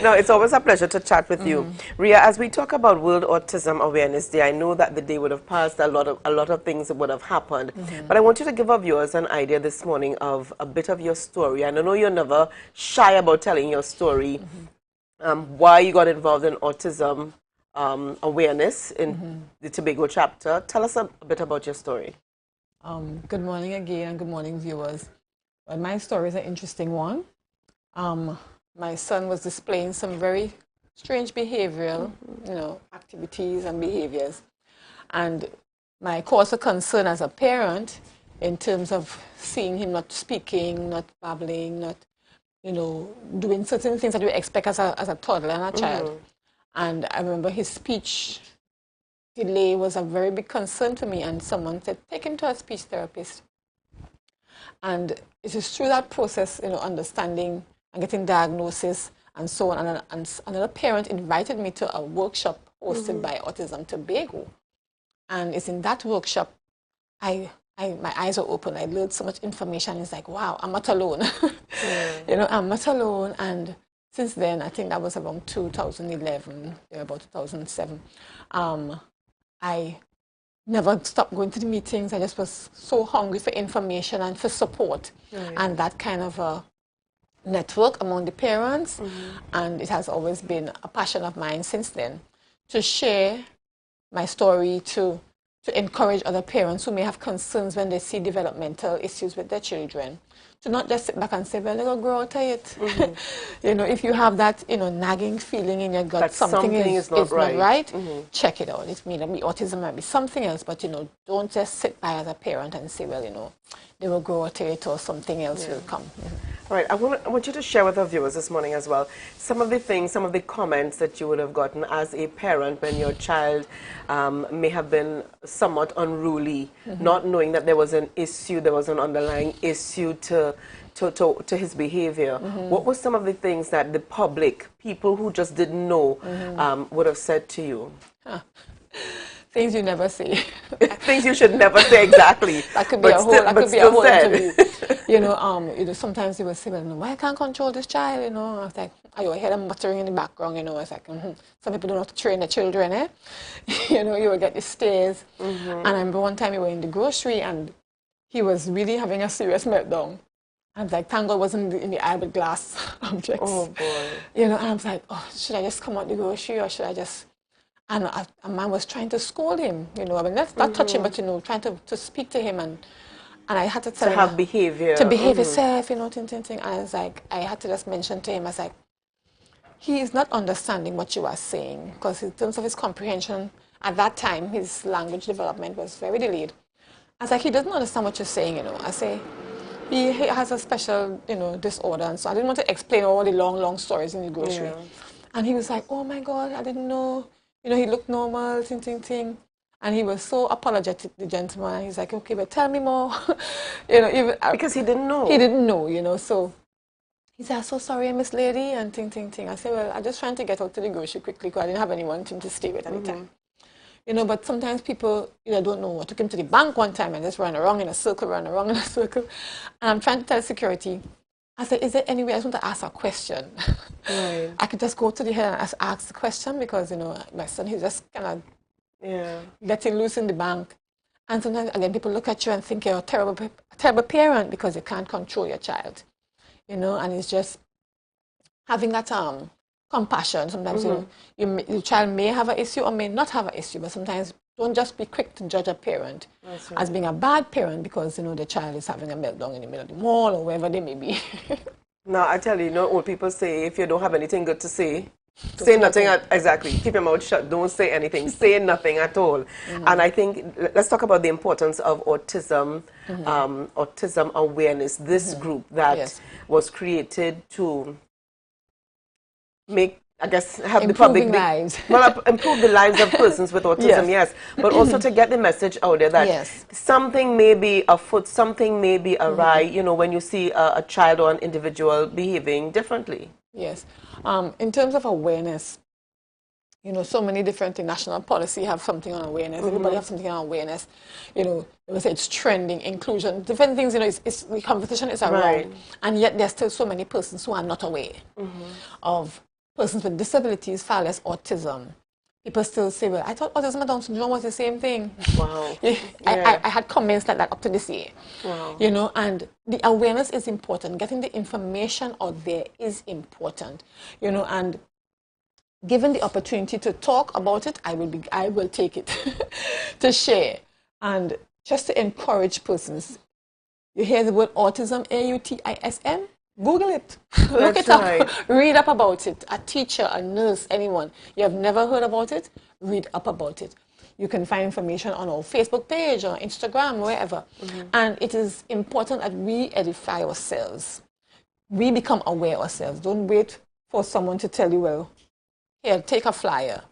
No, it's always a pleasure to chat with you. Ria, as we talk about World Autism Awareness Day, I know that the day would have passed, a lot of things would have happened. But I want you to give our viewers an idea this morning of a bit of your story. And I know you're never shy about telling your story, why you got involved in autism awareness in the Tobago chapter. Tell us a bit about your story. Good morning again, and good morning, viewers. Well, my story is an interesting one. My son was displaying some very strange behavioral, activities and behaviors. And my cause of concern as a parent, in terms of seeing him not speaking, not babbling, not, doing certain things that you expect as a toddler and a child. And I remember his speech delay was a very big concern to me, and someone said, take him to a speech therapist. And it is through that process, understanding and getting diagnosis and so on. And another parent invited me to a workshop hosted by Autism Tobago. And it's in that workshop, my eyes were open. I learned so much information. It's like, wow, I'm not alone. I'm not alone. And since then, I think that was around 2011, about 2007, I never stopped going to the meetings. I just was so hungry for information and for support. And that kind of a network among the parents. And it has always been a passion of mine since then to share my story, to encourage other parents who may have concerns when they see developmental issues with their children, to not just sit back and say, well, they're going to grow out of it. If you have that, nagging feeling in your gut, that something is not right, check it out. It may not be autism, it might be something else, but, don't just sit by as a parent and say, well, they will grow out of it or something else will come. All right, I want you to share with our viewers this morning as well some of the comments that you would have gotten as a parent when your child may have been somewhat unruly, not knowing that there was an issue, there was an underlying issue to his behavior. What were some of the things that the public, people who just didn't know, would have said to you? Things you never say. Things you should never say, exactly. That could be a whole interview. Sometimes they will say, well, why I can't control this child, I was like, I hear them muttering in the background, I was like, some people don't know how to train their children, eh? You will get the stares. And I remember one time we were in the grocery and he was really having a serious meltdown. I was like, thank God wasn't in the eye with glass objects. Oh, boy. And I was like, oh, should I just come out the grocery or should I just... And a man was trying to scold him, I mean, not touch him, but, trying to speak to him. And I had to tell him... To have behavior. To behave himself, And I was like, I had to just mention to him, I was like, he is not understanding what you are saying. Because in terms of his comprehension, at that time, his language development was very delayed. I was like, he doesn't understand what you're saying, I say, he has a special, disorder. And so I didn't want to explain all the long stories in the grocery. And he was like, oh, my God, I didn't know. He looked normal, ting. And he was so apologetic, the gentleman. He's like, okay, but tell me more. Because he didn't know. He didn't know, So he said, I'm so sorry, Miss Lady, and ting. I said, well, I'm just trying to get out to the grocery quickly because I didn't have anyone to stay with at the time. But sometimes people don't know. I took him to the bank one time and just ran around in a circle. And I'm trying to tell security, I said, is there any way I just want to ask a question? Right. I could just go to the head and ask the question because, my son, he's just kind of letting loose in the bank. And sometimes, again, people look at you and think you're a terrible parent because you can't control your child. And it's just having that compassion. Sometimes, your child may have an issue or may not have an issue, but sometimes don't just be quick to judge a parent as being a bad parent because, the child is having a meltdown in the middle of the mall or wherever they may be. Now, I tell you, old people say if you don't have anything good to say, say nothing. Exactly. Keep your mouth shut. Don't say anything. Say nothing at all. And I think, let's talk about the importance of autism, autism awareness, this group that was created to make, I guess, help the public lives. Well, improve the lives of persons with autism, yes. But also to get the message out there that something may be afoot, something may be awry, when you see a child or an individual behaving differently. Yes. In terms of awareness, so many different national policy have something on awareness. Everybody has something on awareness. They will say it's trending, inclusion, different things, the conversation is around. And yet there's still so many persons who are not aware of persons with disabilities, far less autism. People still say, well, I thought autism and Down syndrome was the same thing. Wow. I had comments like that up to this year. Wow. You know, and the awareness is important. Getting the information out there is important. You know, and given the opportunity to talk about it, I will take it to share. And just to encourage persons, you hear the word autism, AUTISM? Google it. Look it up. Read up about it. A teacher, a nurse, anyone. You have never heard about it? Read up about it. You can find information on our Facebook page or Instagram, wherever. And it is important that we edify ourselves. We become aware ourselves. Don't wait for someone to tell you, well, here, take a flyer.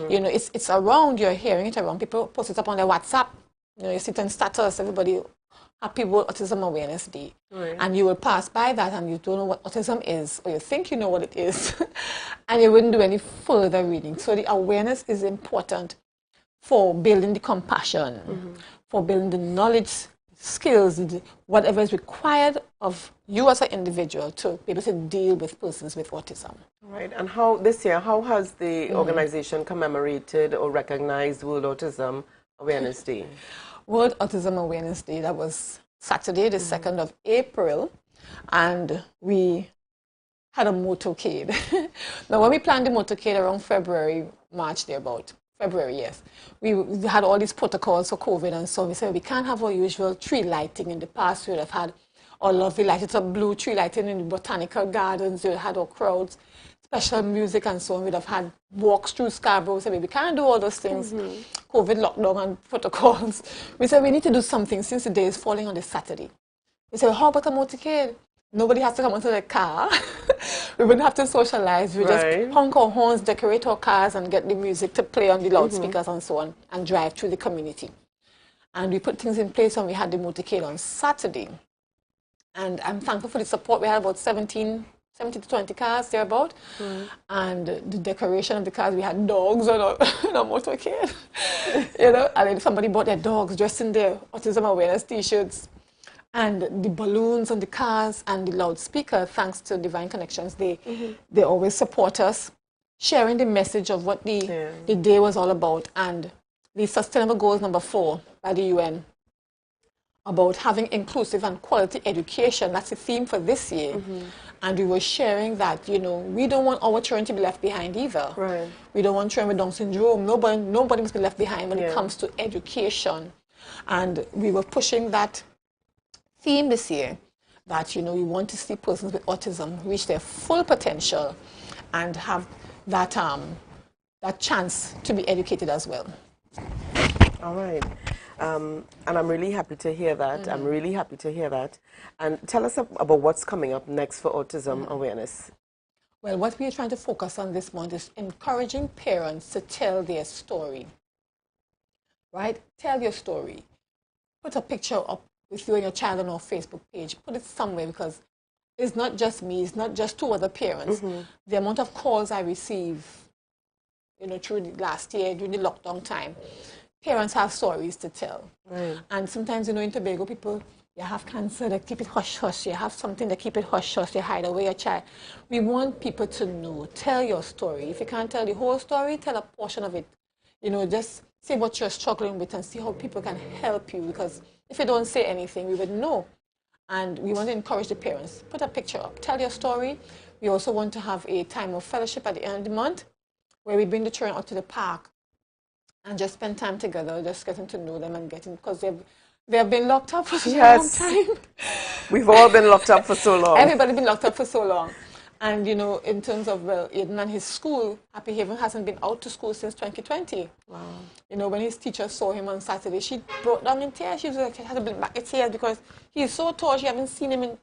You know, it's around, you're hearing it around. People post it up on their WhatsApp. You know, you see it on status, everybody, Happy World Autism Awareness Day. And you will pass by that and you don't know what autism is, or you think you know what it is, and you wouldn't do any further reading. So the awareness is important for building the compassion, for building the knowledge, skills, whatever is required of you as an individual to be able to deal with persons with autism. Right. And how, this year, how has the organization commemorated or recognized World Autism Awareness Day? World Autism Awareness Day, that was Saturday, the 2nd of April, and we had a motorcade. Now, when we planned the motorcade around February, March, thereabout, February, yes, we had all these protocols for COVID, and so we said we can't have our usual tree lighting. In the past, we would have had our lovely lighted up blue tree lighting in the botanical gardens, we would have had our crowds, special music and so on. We'd have had walks through Scarborough. So we can't do all those things. COVID lockdown and protocols. We said we need to do something since the day is falling on the Saturday. We said, how about a motorcade? Nobody has to come into the car. We wouldn't have to socialize. We just honk our horns, decorate our cars, and get the music to play on the loudspeakers and so on, and drive through the community. And we put things in place when we had the motorcade on Saturday. And I'm thankful for the support. We had about 70 to 20 cars thereabout. And the decoration of the cars, we had dogs on a motorcade. You know, and then somebody bought their dogs dressed in their autism awareness t-shirts. And the balloons on the cars and the loudspeaker, thanks to Divine Connections, they always support us, sharing the message of what the day was all about. And the Sustainable Goals number 4 by the UN, about having inclusive and quality education. That's the theme for this year. And we were sharing that, you know, we don't want our children to be left behind either. We don't want children with Down syndrome. Nobody must be left behind when it comes to education. And we were pushing that theme this year, that, you know, we want to see persons with autism reach their full potential and have that, that chance to be educated as well. All right. And I'm really happy to hear that. I'm really happy to hear that. And tell us about what's coming up next for autism awareness. Well, what we are trying to focus on this month is encouraging parents to tell their story. Right? Tell your story. Put a picture up with you and your child on our Facebook page. Put it somewhere, because it's not just me, it's not just 2 other parents. The amount of calls I receive, you know, through the last year, during the lockdown time, parents have stories to tell. And sometimes, you know, in Tobago, people, you have cancer, they keep it hush-hush. You have something, they keep it hush-hush. They hide away your child. We want people to know. Tell your story. If you can't tell the whole story, tell a portion of it. You know, just say what you're struggling with and see how people can help you. Because if you don't say anything, we would know. And we want to encourage the parents. Put a picture up. Tell your story. We also want to have a time of fellowship at the end of the month, where we bring the children out to the park and just spend time together, just getting to know them and getting, because they have been locked up for such a long time. We've all been locked up for so long. Everybody's been locked up for so long. And, you know, in terms of, well, Aiden and his school, Happy Haven hasn't been out to school since 2020. Wow. You know, when his teacher saw him on Saturday, she broke down in tears. She was like, she had to bring back the tears because he's so tall. She hasn't seen him in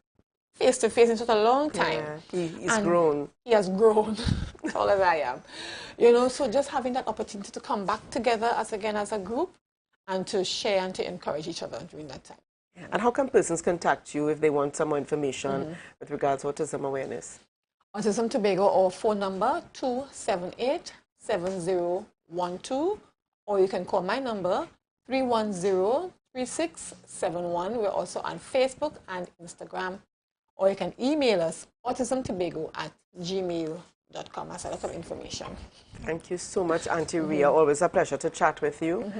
face-to-face in such a long time. Yeah, he's grown. He has grown, as tall as I am. You know, so just having that opportunity to come back together as a group and to share and to encourage each other during that time. And how can persons contact you if they want some more information with regards to autism awareness? Autism Tobago, or phone number 278-7012, or you can call my number 310-3671. We're also on Facebook and Instagram, or you can email us autismtobago@gmail.com. I sent some information. Thank you so much, Auntie Ria. Always a pleasure to chat with you.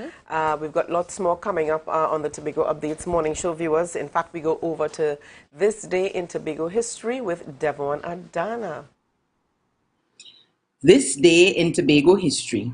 We've got lots more coming up on the Tobago Updates Morning Show, viewers. In fact, we go over to This Day in Tobago History with Devon Adana. This Day in Tobago History.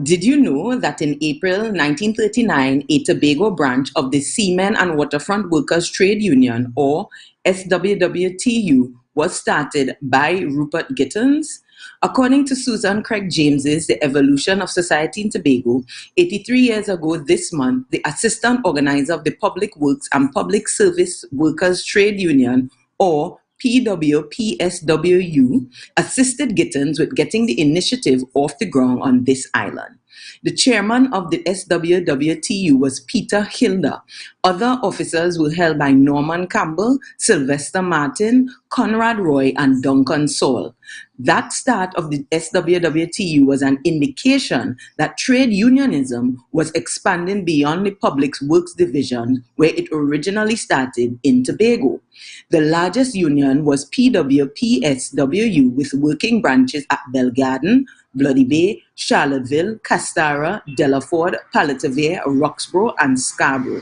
Did you know that in April 1939, a Tobago branch of the Seamen and Waterfront Workers Trade Union, or SWWTU, was started by Rupert Gittins? According to Susan Craig James's The Evolution of Society in Tobago, 83 years ago this month, the assistant organizer of the Public Works and Public Service Workers Trade Union, or PWPSWU, assisted Gittins with getting the initiative off the ground on this island. The chairman of the SWWTU was Peter Hilda. Other officers were held by Norman Campbell, Sylvester Martin, Conrad Roy, and Duncan Saul. That start of the SWWTU was an indication that trade unionism was expanding beyond the Public Works Division, where it originally started in Tobago. The largest union was PWPSWU, with working branches at Belgarden, Bloody Bay, Charlottesville, Castara, Delaford, Palatavere, Roxborough, and Scarborough.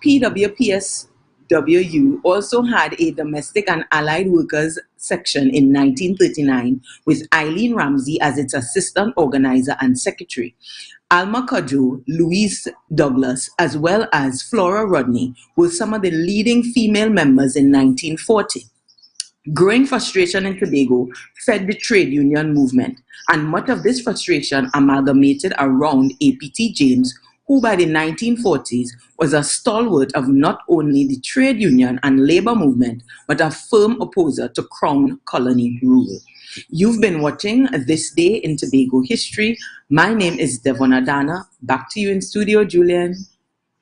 PWPSWU also had a domestic and allied workers section in 1939 with Eileen Ramsey as its assistant organizer and secretary. Alma Cudjoe, Louise Douglas, as well as Flora Rodney were some of the leading female members in 1940. Growing frustration in Tobago fed the trade union movement, and much of this frustration amalgamated around APT James, who by the 1940s was a stalwart of not only the trade union and labor movement, but a firm opposer to Crown colony rule. You've been watching This Day in Tobago History. My name is Devon Adana. Back to you in studio, Julian.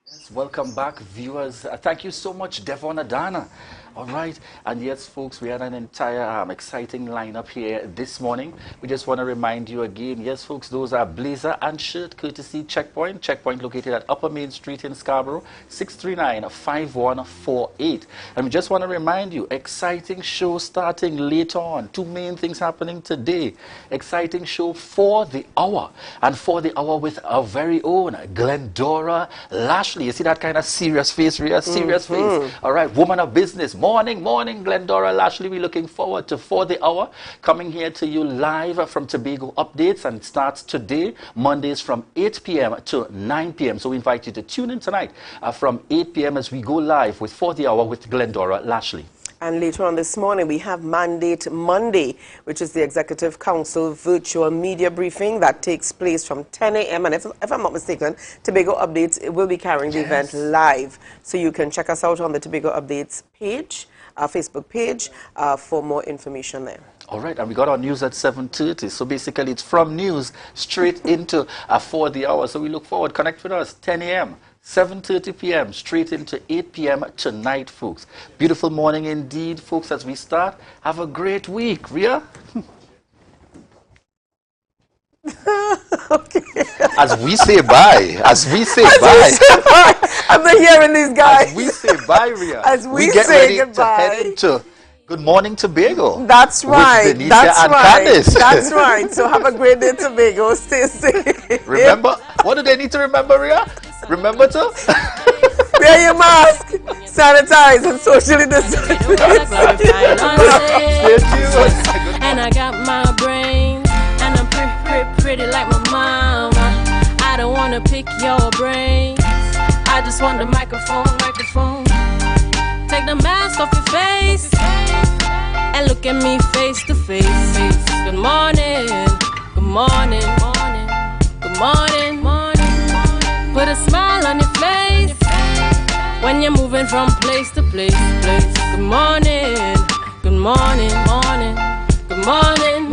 Yes, welcome back, viewers. Thank you so much, Devon Adana. All right, and yes, folks, we had an entire exciting lineup here this morning. We just want to remind you again, yes, folks, those are blazer and shirt courtesy Checkpoint. Checkpoint located at Upper Main Street in Scarborough, 639-5148. And we just want to remind you, exciting show starting later on. Two main things happening today. Exciting show for the hour, and for the hour with our very own Glendora Lashley. You see that kind of serious face, Rhea? Serious face. All right, woman of business. Morning, Glendora Lashley. We're looking forward to For the Hour, coming here to you live from Tobago Updates, and it starts today, Mondays from 8 p.m. to 9 p.m. So we invite you to tune in tonight from 8 p.m. as we go live with For the Hour with Glendora Lashley. And later on this morning, we have Mandate Monday, which is the Executive Council virtual media briefing that takes place from 10 a.m. And if I'm not mistaken, Tobago Updates will be carrying the event live. So you can check us out on the Tobago Updates page, our Facebook page, for more information there. All right, and we got our news at 7:30. So basically, it's from news straight into For the Hour. So we look forward. Connect with us, 10 a.m. 7:30 p.m. straight into 8 p.m. tonight, folks. Beautiful morning indeed, folks, as we start. Have a great week. Rhea? Okay. As we say bye. As we say bye. I'm not hearing these guys. As we say bye, Rhea. As we get say ready goodbye. to head into Good Morning Tobago. That's right. With Denise That's and right. Candice. That's right. So have a great day, Tobago. Stay safe. Remember, what do they need to remember, Rhea? Remember to wear your mask, sanitize, and socially distance. And I got my brain, and I'm pretty like my mama. I don't wanna pick your brains. I just want the microphone. Take the mask off your face and look at me face to face. Good morning, good morning, good morning. Put a smile on your face when you're moving from place to place. Good morning, good morning, good morning.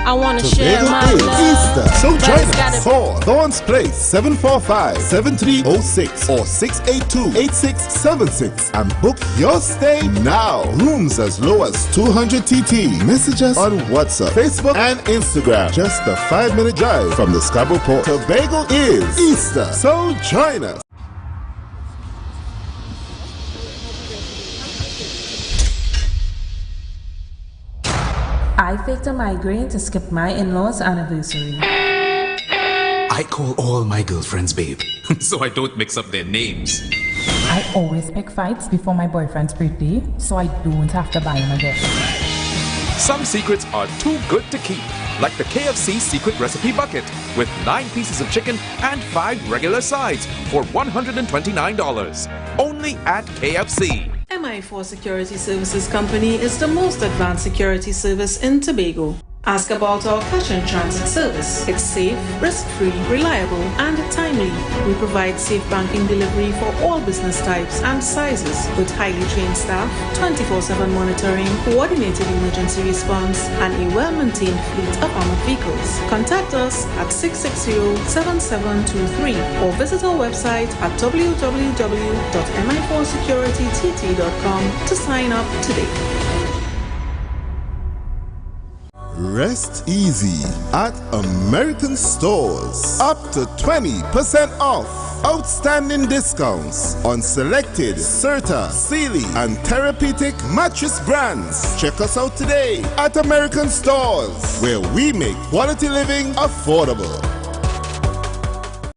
I want to share Tobago my is love. Easter, so but join it's gotta us for Thorns Place, 745-7306 or 682-8676 and book your stay now. Rooms as low as 200 TT. Message us on WhatsApp, Facebook, and Instagram. Just a 5-minute drive from the Scarborough Port. Tobago is Easter, so join us. I faked a migraine to skip my in-laws' anniversary. I call all my girlfriends babe, so I don't mix up their names. I always pick fights before my boyfriend's birthday, so I don't have to buy him a gift. Some secrets are too good to keep, like the KFC secret recipe bucket with 9 pieces of chicken and 5 regular sides for $129. Only at KFC. MI4 Security Services Company is the most advanced security service in Tobago. Ask about our cash and transit service. It's safe, risk-free, reliable, and timely. We provide safe banking delivery for all business types and sizes with highly trained staff, 24/7 monitoring, coordinated emergency response, and a well-maintained fleet of armored vehicles. Contact us at 660-7723 or visit our website at www.mi4securitytt.com to sign up today. Rest easy at American Stores. Up to 20% off. Outstanding discounts on selected Serta, Sealy, and Therapeutic mattress brands. Check us out today at American Stores, where we make quality living affordable.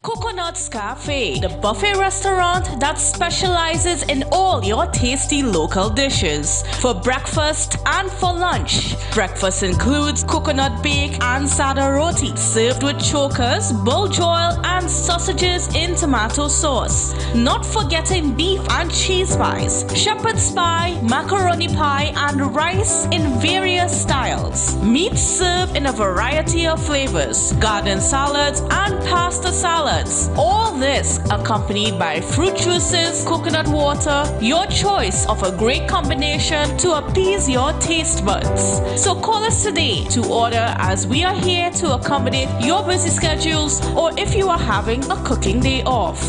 Coconut's Cafe, the buffet restaurant that specializes in all your tasty local dishes. For breakfast and for lunch. Breakfast includes coconut bake and sada roti, served with chokers, bull joil, and sausages in tomato sauce. Not forgetting beef and cheese pies, shepherd's pie, macaroni pie, and rice in various styles. Meat served in a variety of flavors, garden salads, and pasta salads. All this accompanied by fruit juices, coconut water, your choice of a great combination to appease your taste buds. So call us today to order, as we are here to accommodate your busy schedules or if you are having a cooking day off.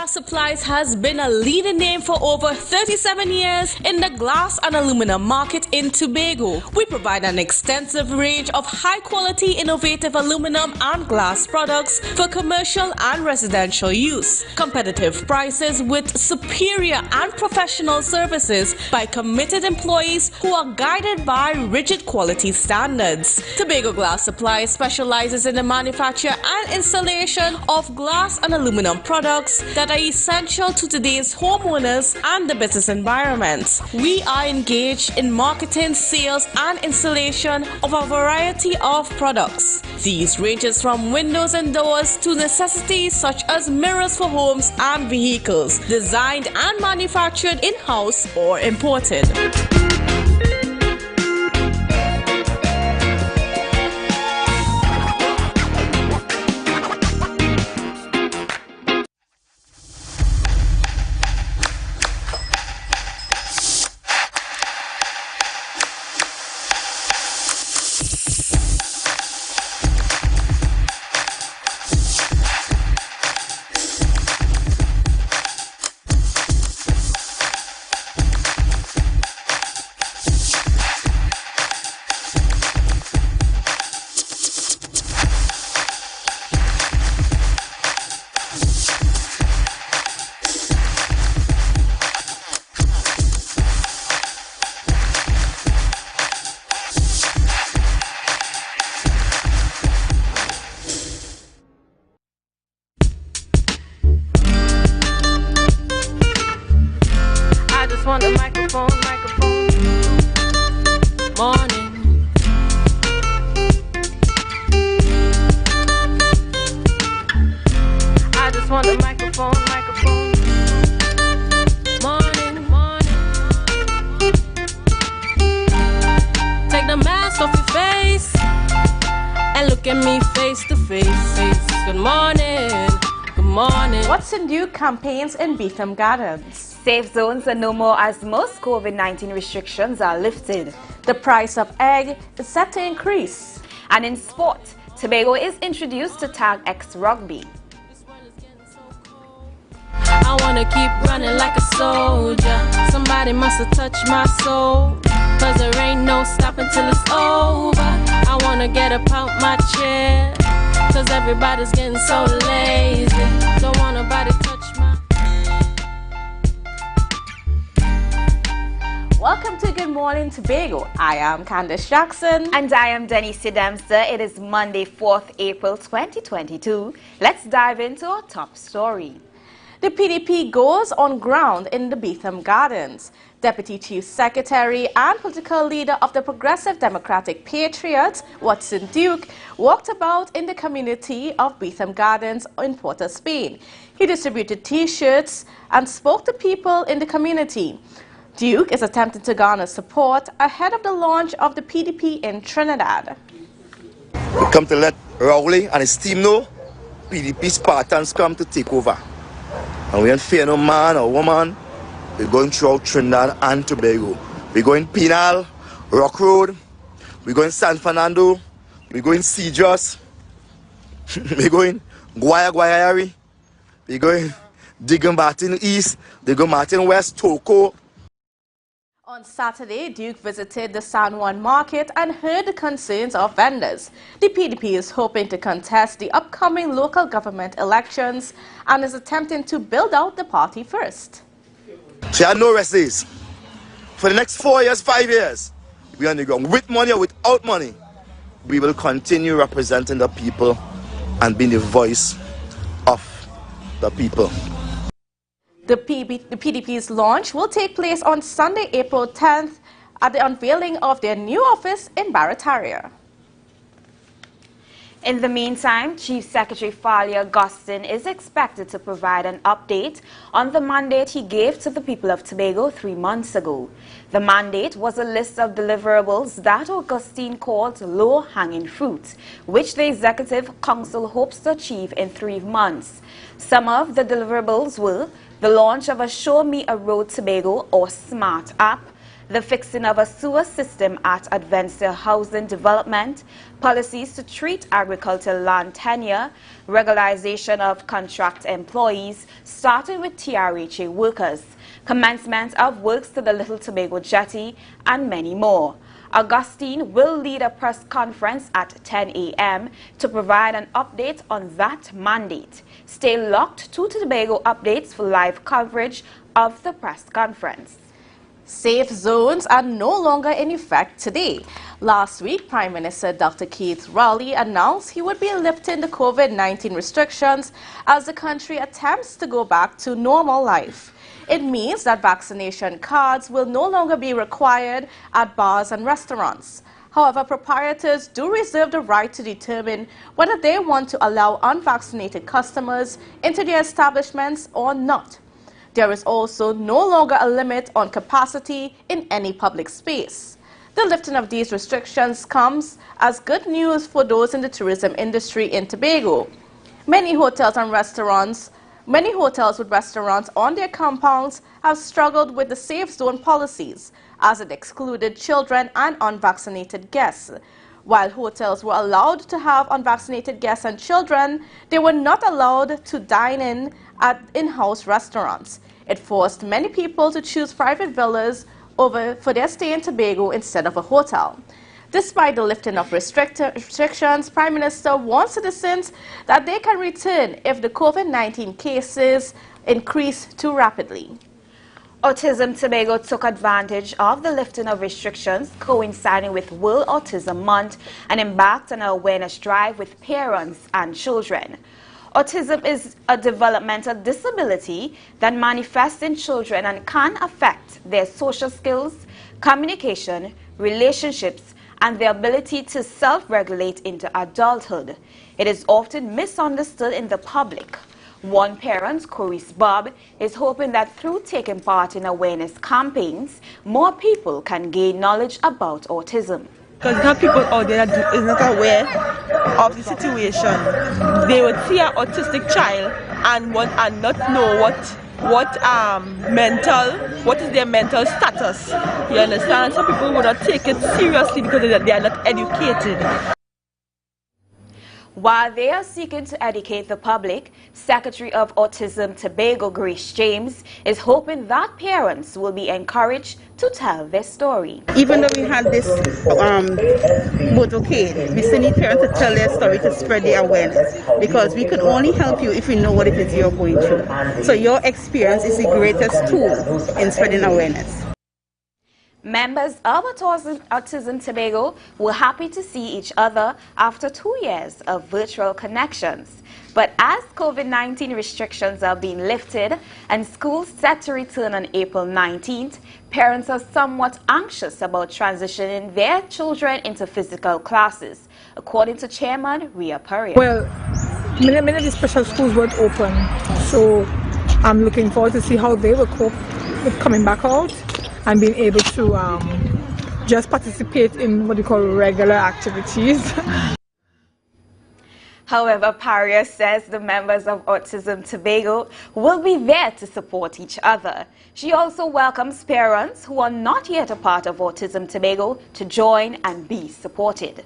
Supplies has been a leading name for over 37 years in the glass and aluminum market in Tobago. We provide an extensive range of high-quality, innovative aluminum and glass products for commercial and residential use. Competitive prices with superior and professional services by committed employees who are guided by rigid quality standards. Tobago Glass Supplies specializes in the manufacture and installation of glass and aluminum products that are essential to today's homeowners and the business environment. We are engaged in marketing, sales, and installation of a variety of products. These ranges from windows and doors to necessities such as mirrors for homes and vehicles, designed and manufactured in-house or imported. On the microphone. Morning. I just want the microphone. Morning. Take the mask off your face and look at me face to face. Good morning. What's the new campaigns in Beetham Gardens? Safe zones are no more as most COVID-19 restrictions are lifted. The price of egg is set to increase. And in sport, Tobago is introduced to Tag X Rugby. I wanna keep running like a soldier. Somebody must have touched my soul, cause there ain't no stopping till it's over. I wanna get up out my chair, cause everybody's getting so lazy. Don't want nobody touch my... Welcome to Good Morning Tobago. I am Candice Jackson. And I am Denise Dempster. It is Monday, 4th April 2022. Let's dive into our top story. The PDP goes on ground in the Beetham Gardens. Deputy Chief Secretary and political leader of the Progressive Democratic Patriots, Watson Duke, walked about in the community of Beetham Gardens in Port of Spain. He distributed T-shirts and spoke to people in the community. Duke is attempting to garner support ahead of the launch of the PDP in Trinidad. We come to let Rowley and his team know PDP Spartans come to take over. And we don't fear no man or woman. We're going throughout Trinidad and Tobago. We're going Penal, Rock Road, we're going San Fernando, we're going Cedros, we're going Guayari, we're going Diggum Martin East, Diggum Martin West, Toko. On Saturday, Duke visited the San Juan market and heard the concerns of vendors. The PDP is hoping to contest the upcoming local government elections and is attempting to build out the party first. She had no rest days. For the next 4 years, 5 years, we're on the ground. With money or without money, we will continue representing the people and being the voice of the people. The PDP's launch will take place on Sunday, April 10th at the unveiling of their new office in Barataria. In the meantime, Chief Secretary Falia Augustine is expected to provide an update on the mandate he gave to the people of Tobago 3 months ago. The mandate was a list of deliverables that Augustine called low-hanging fruit, which the Executive Council hopes to achieve in 3 months. Some of the deliverables were the launch of a Show Me a Road Tobago or SMART app, the fixing of a sewer system at Adventure Housing Development, policies to treat agricultural land tenure, regularization of contract employees, starting with TRHA workers, commencement of works to the Little Tobago Jetty, and many more. Augustine will lead a press conference at 10 a.m. to provide an update on that mandate. Stay locked to Tobago updates for live coverage of the press conference. Safe zones are no longer in effect today. Last week, Prime Minister Dr. Keith Rowley announced he would be lifting the COVID-19 restrictions as the country attempts to go back to normal life. It means that vaccination cards will no longer be required at bars and restaurants. However, proprietors do reserve the right to determine whether they want to allow unvaccinated customers into their establishments or not. There is also no longer a limit on capacity in any public space. The lifting of these restrictions comes as good news for those in the tourism industry in Tobago. Many hotels with restaurants on their compounds have struggled with the safe zone policies, as it excluded children and unvaccinated guests. While hotels were allowed to have unvaccinated guests and children, they were not allowed to dine in at in-house restaurants. It forced many people to choose private villas for their stay in Tobago instead of a hotel. Despite the lifting of restrictions, Prime Minister warns citizens that they can return if the COVID-19 cases increase too rapidly. Autism Tobago took advantage of the lifting of restrictions coinciding with World Autism Month and embarked on an awareness drive with parents and children. Autism is a developmental disability that manifests in children and can affect their social skills, communication, relationships, and their ability to self-regulate into adulthood. It is often misunderstood in the public. One parent, Coris Bob, is hoping that through taking part in awareness campaigns, more people can gain knowledge about autism. Because there are people out there that is not aware of the situation. They would see an autistic child and not know what is their mental status. You understand? Some people would not take it seriously because they are not educated. While they are seeking to educate the public, Secretary of Autism Tobago Grace James is hoping that parents will be encouraged to tell their story. Even though we had this motorcade, we still need parents to tell their story to spread the awareness, because we can only help you if we know what it is you're going through. So your experience is the greatest tool in spreading awareness. Members of Autism Tobago were happy to see each other after 2 years of virtual connections. But as COVID-19 restrictions are being lifted and schools set to return on April 19th, parents are somewhat anxious about transitioning their children into physical classes, according to Chairman Ria Perry. Well, many of the special schools weren't open, so I'm looking forward to see how they will cope with coming back out and being able to just participate in what you call regular activities. However, Paria says the members of Autism Tobago will be there to support each other. She also welcomes parents who are not yet a part of Autism Tobago to join and be supported.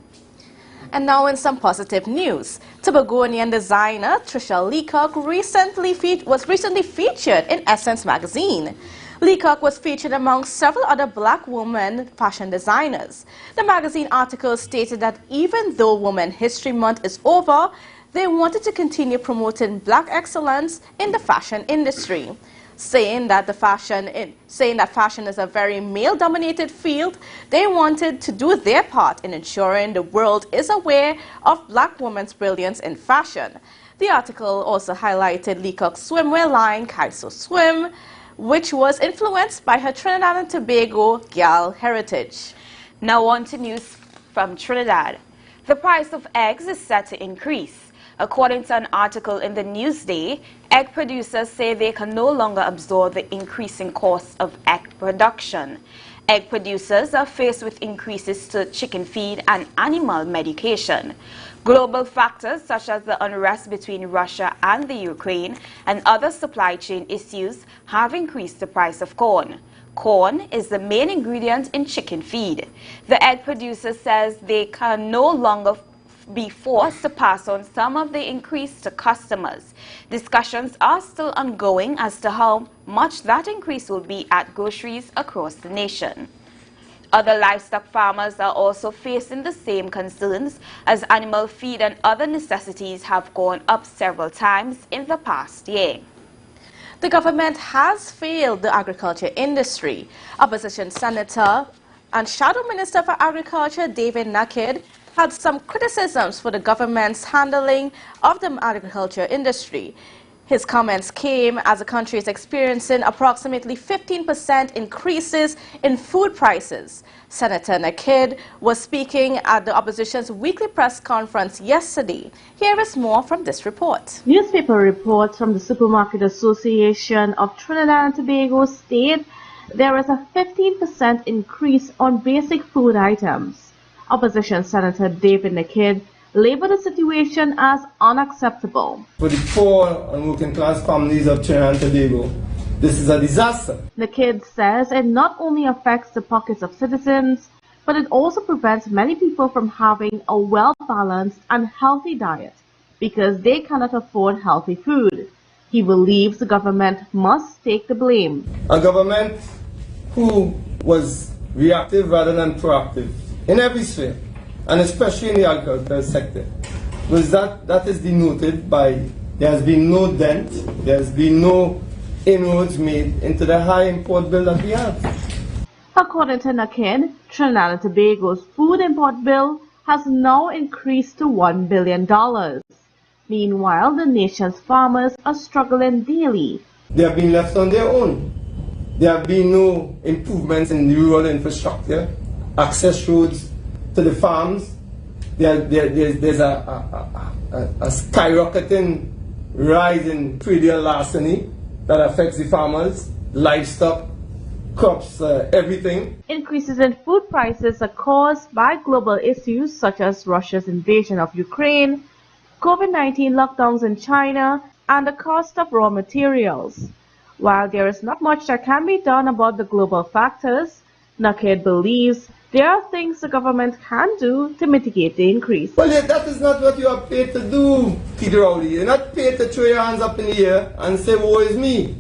And now in some positive news, Tobagonian designer Trisha Leacock was recently featured in Essence magazine. Leacock was featured among several other black women fashion designers. The magazine article stated that even though Women's History Month is over, they wanted to continue promoting black excellence in the fashion industry. Saying that fashion is a very male-dominated field, they wanted to do their part in ensuring the world is aware of black women's brilliance in fashion. The article also highlighted Leacock's swimwear line, Kaiso Swim, which was influenced by her Trinidad and Tobago gal heritage. Now on to news from Trinidad. The price of eggs is set to increase. According to an article in the Newsday, egg producers say they can no longer absorb the increasing cost of egg production. Egg producers are faced with increases to chicken feed and animal medication. Global factors such as the unrest between Russia and the Ukraine and other supply chain issues have increased the price of corn. Corn is the main ingredient in chicken feed. The egg producer says they can no longer be forced to pass on some of the increase to customers. Discussions are still ongoing as to how much that increase will be at groceries across the nation. Other livestock farmers are also facing the same concerns as animal feed and other necessities have gone up several times in the past year. The government has failed the agriculture industry. Opposition Senator and Shadow Minister for Agriculture David Nakid had some criticisms for the government's handling of the agriculture industry. His comments came as the country is experiencing approximately 15% increases in food prices. Senator Nakid was speaking at the opposition's weekly press conference yesterday. Here is more from this report. Newspaper reports from the Supermarket Association of Trinidad and Tobago state there is a 15% increase on basic food items. Opposition Senator David Nakid labeled the situation as unacceptable. For the poor and working class families of Trinidad and Tobago, this is a disaster. Nakid says it not only affects the pockets of citizens, but it also prevents many people from having a well-balanced and healthy diet because they cannot afford healthy food. He believes the government must take the blame. A government who was reactive rather than proactive in every sphere, and especially in the agricultural sector, was that is denoted by there has been no dent, there has been no inroads made into the high import bill that we have. According to Nakid, Trinidad and Tobago's food import bill has now increased to $1 billion. Meanwhile, the nation's farmers are struggling daily. They have been left on their own. There have been no improvements in rural infrastructure, access roads to the farms. There's a skyrocketing rise in predial larceny that affects the farmers, livestock, crops, everything. Increases in food prices are caused by global issues such as Russia's invasion of Ukraine, COVID-19 lockdowns in China, and the cost of raw materials. While there is not much that can be done about the global factors, Naked believes there are things the government can do to mitigate the increase. Well, yeah, that is not what you are paid to do, Peter Rowley. You're not paid to throw your hands up in the air and say, woe is me.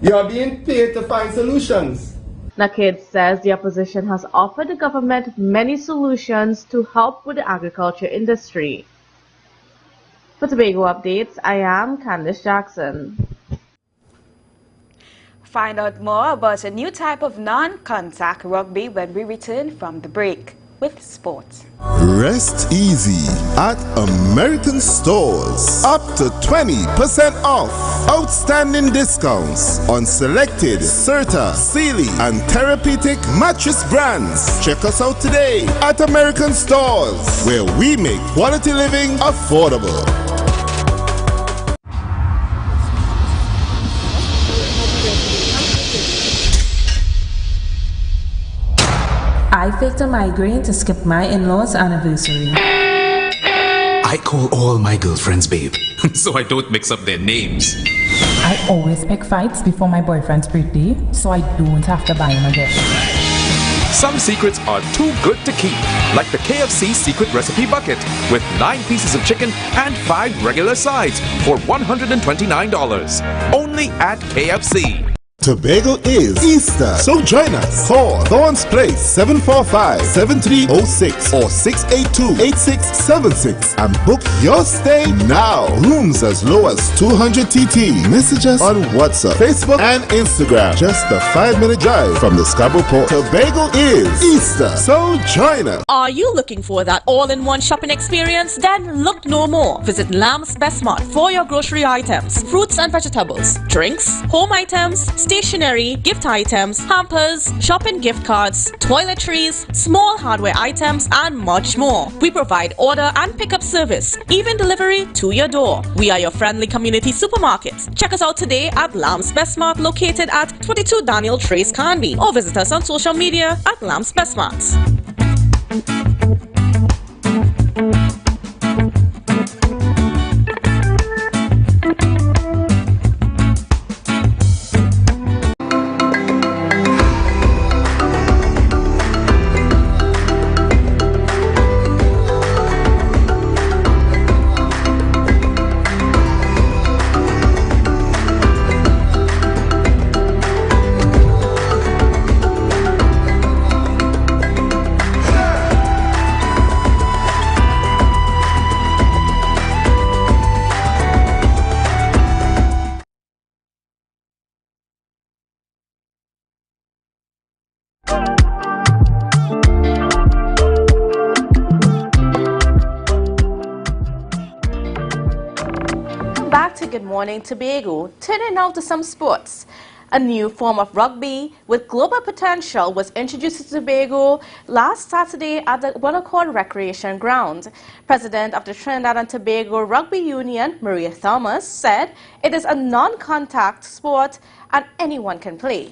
You are being paid to find solutions. Naked says the opposition has offered the government many solutions to help with the agriculture industry. For Tobago Updates, I am Candice Jackson. Find out more about a new type of non-contact rugby when we return from the break with sports. Rest easy at American Stores. Up to 20% off. Outstanding discounts on selected Serta, Sealy, and Therapeutic mattress brands. Check us out today at American Stores, where we make quality living affordable. I faked a migraine to skip my in-laws' anniversary. I call all my girlfriends babe, so I don't mix up their names. I always pick fights before my boyfriend's birthday, so I don't have to buy him a gift. Some secrets are too good to keep, like the KFC secret recipe bucket with 9 pieces of chicken and 5 regular sides for $129. Only at KFC. Tobago is Easter, so join us. Call Thorns Place 745-7306 or 682-8676 and book your stay now. Rooms as low as 200 TT. Message us on WhatsApp, Facebook, and Instagram. Just a 5-minute drive from the Scarborough Port. Tobago is Easter, so join us. Are you looking for that all-in-one shopping experience? Then look no more. Visit Lamb's Best Mart for your grocery items, fruits and vegetables, drinks, home items, stationery, gift items, hampers, shopping gift cards, toiletries, small hardware items, and much more. We provide order and pickup service, even delivery to your door. We are your friendly community supermarket. Check us out today at Lamb's Best Mart, located at 22 Daniel Trace, Canby, or visit us on social media at Lamb's Best Mart. Good morning, Tobago. Turning now to some sports. A new form of rugby with global potential was introduced to Tobago last Saturday at the One Accord Recreation Ground. President of the Trinidad and Tobago Rugby Union, Maria Thomas, said it is a non-contact sport and anyone can play.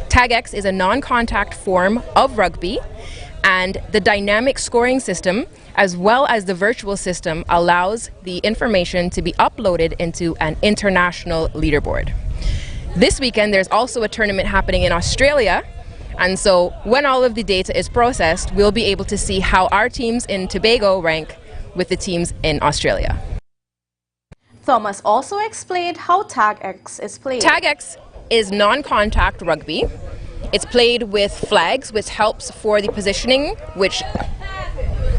Tag X is a non-contact form of rugby, and the dynamic scoring system as well as the virtual system allows the information to be uploaded into an international leaderboard. This weekend there's also a tournament happening in Australia, and so when all of the data is processed, we'll be able to see how our teams in Tobago rank with the teams in Australia. Thomas also explained how Tag X is played. Tag X is non-contact rugby. It's played with flags, which helps for the positioning, which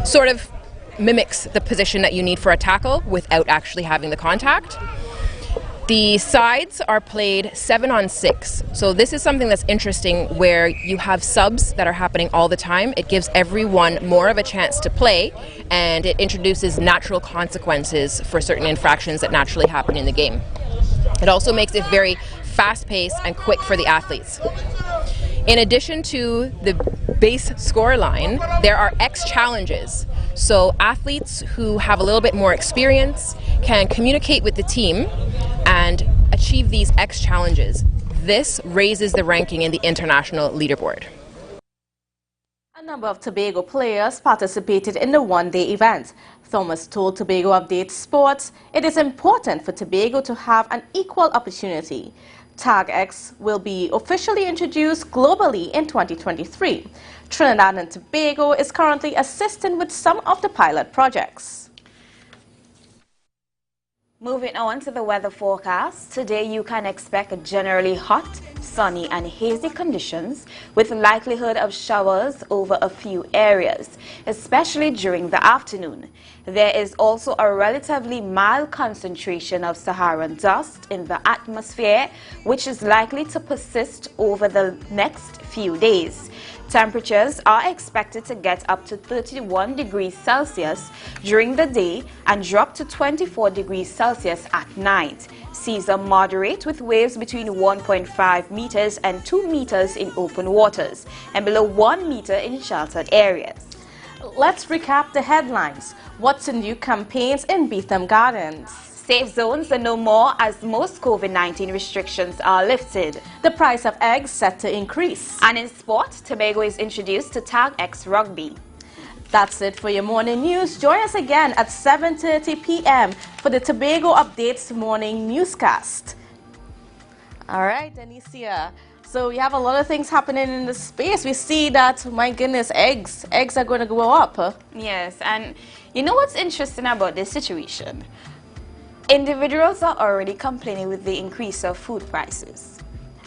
sort of mimics the position that you need for a tackle without actually having the contact. The sides are played 7-on-6. So this is something that's interesting where you have subs that are happening all the time. It gives everyone more of a chance to play, and it introduces natural consequences for certain infractions that naturally happen in the game. It also makes it very fast-paced and quick for the athletes. In addition to the base score line, there are X challenges. So athletes who have a little bit more experience can communicate with the team and achieve these X challenges. This raises the ranking in the international leaderboard. A number of Tobago players participated in the one-day event. Thomas told Tobago Update Sports it is important for Tobago to have an equal opportunity. Tag X will be officially introduced globally in 2023. Trinidad and Tobago is currently assisting with some of the pilot projects. Moving on to the weather forecast, today you can expect generally hot, sunny and hazy conditions with likelihood of showers over a few areas, especially during the afternoon. There is also a relatively mild concentration of Saharan dust in the atmosphere, which is likely to persist over the next few days. Temperatures are expected to get up to 31 degrees Celsius during the day and drop to 24 degrees Celsius at night. Seas are moderate with waves between 1.5 meters and 2 meters in open waters and below 1 meter in sheltered areas. Let's recap the headlines. What's in new campaigns in Beetham Gardens? Safe zones are no more as most COVID-19 restrictions are lifted. The price of eggs set to increase. And in sport, Tobago is introduced to Tag X Rugby. That's it for your morning news. Join us again at 7:30 p.m. for the Tobago Updates morning newscast. All right, Anicia. So we have a lot of things happening in the space. We see that, my goodness, eggs are going to go up. Yes, and you know what's interesting about this situation? Individuals are already complaining with the increase of food prices.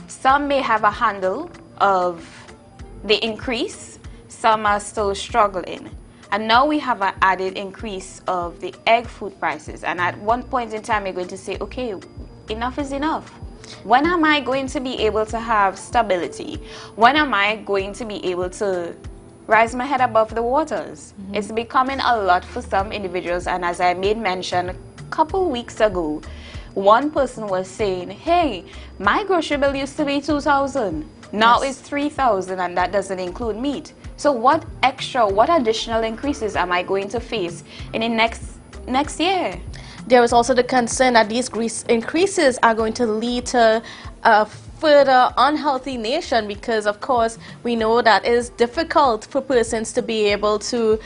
Some may have a handle of the increase, some are still struggling. And now we have an added increase of the egg food prices. And at one point in time, you're going to say, okay, enough is enough. When am I going to be able to have stability? When am I going to be able to rise my head above the waters? It's becoming a lot for some individuals. And as I made mention, couple weeks ago, one person was saying, hey, my grocery bill used to be $2,000. Now it's $3,000, and that doesn't include meat. So what additional increases am I going to face in the next year? There is also the concern that these increases are going to lead to a further unhealthy nation, because of course we know that it is difficult for persons to be able to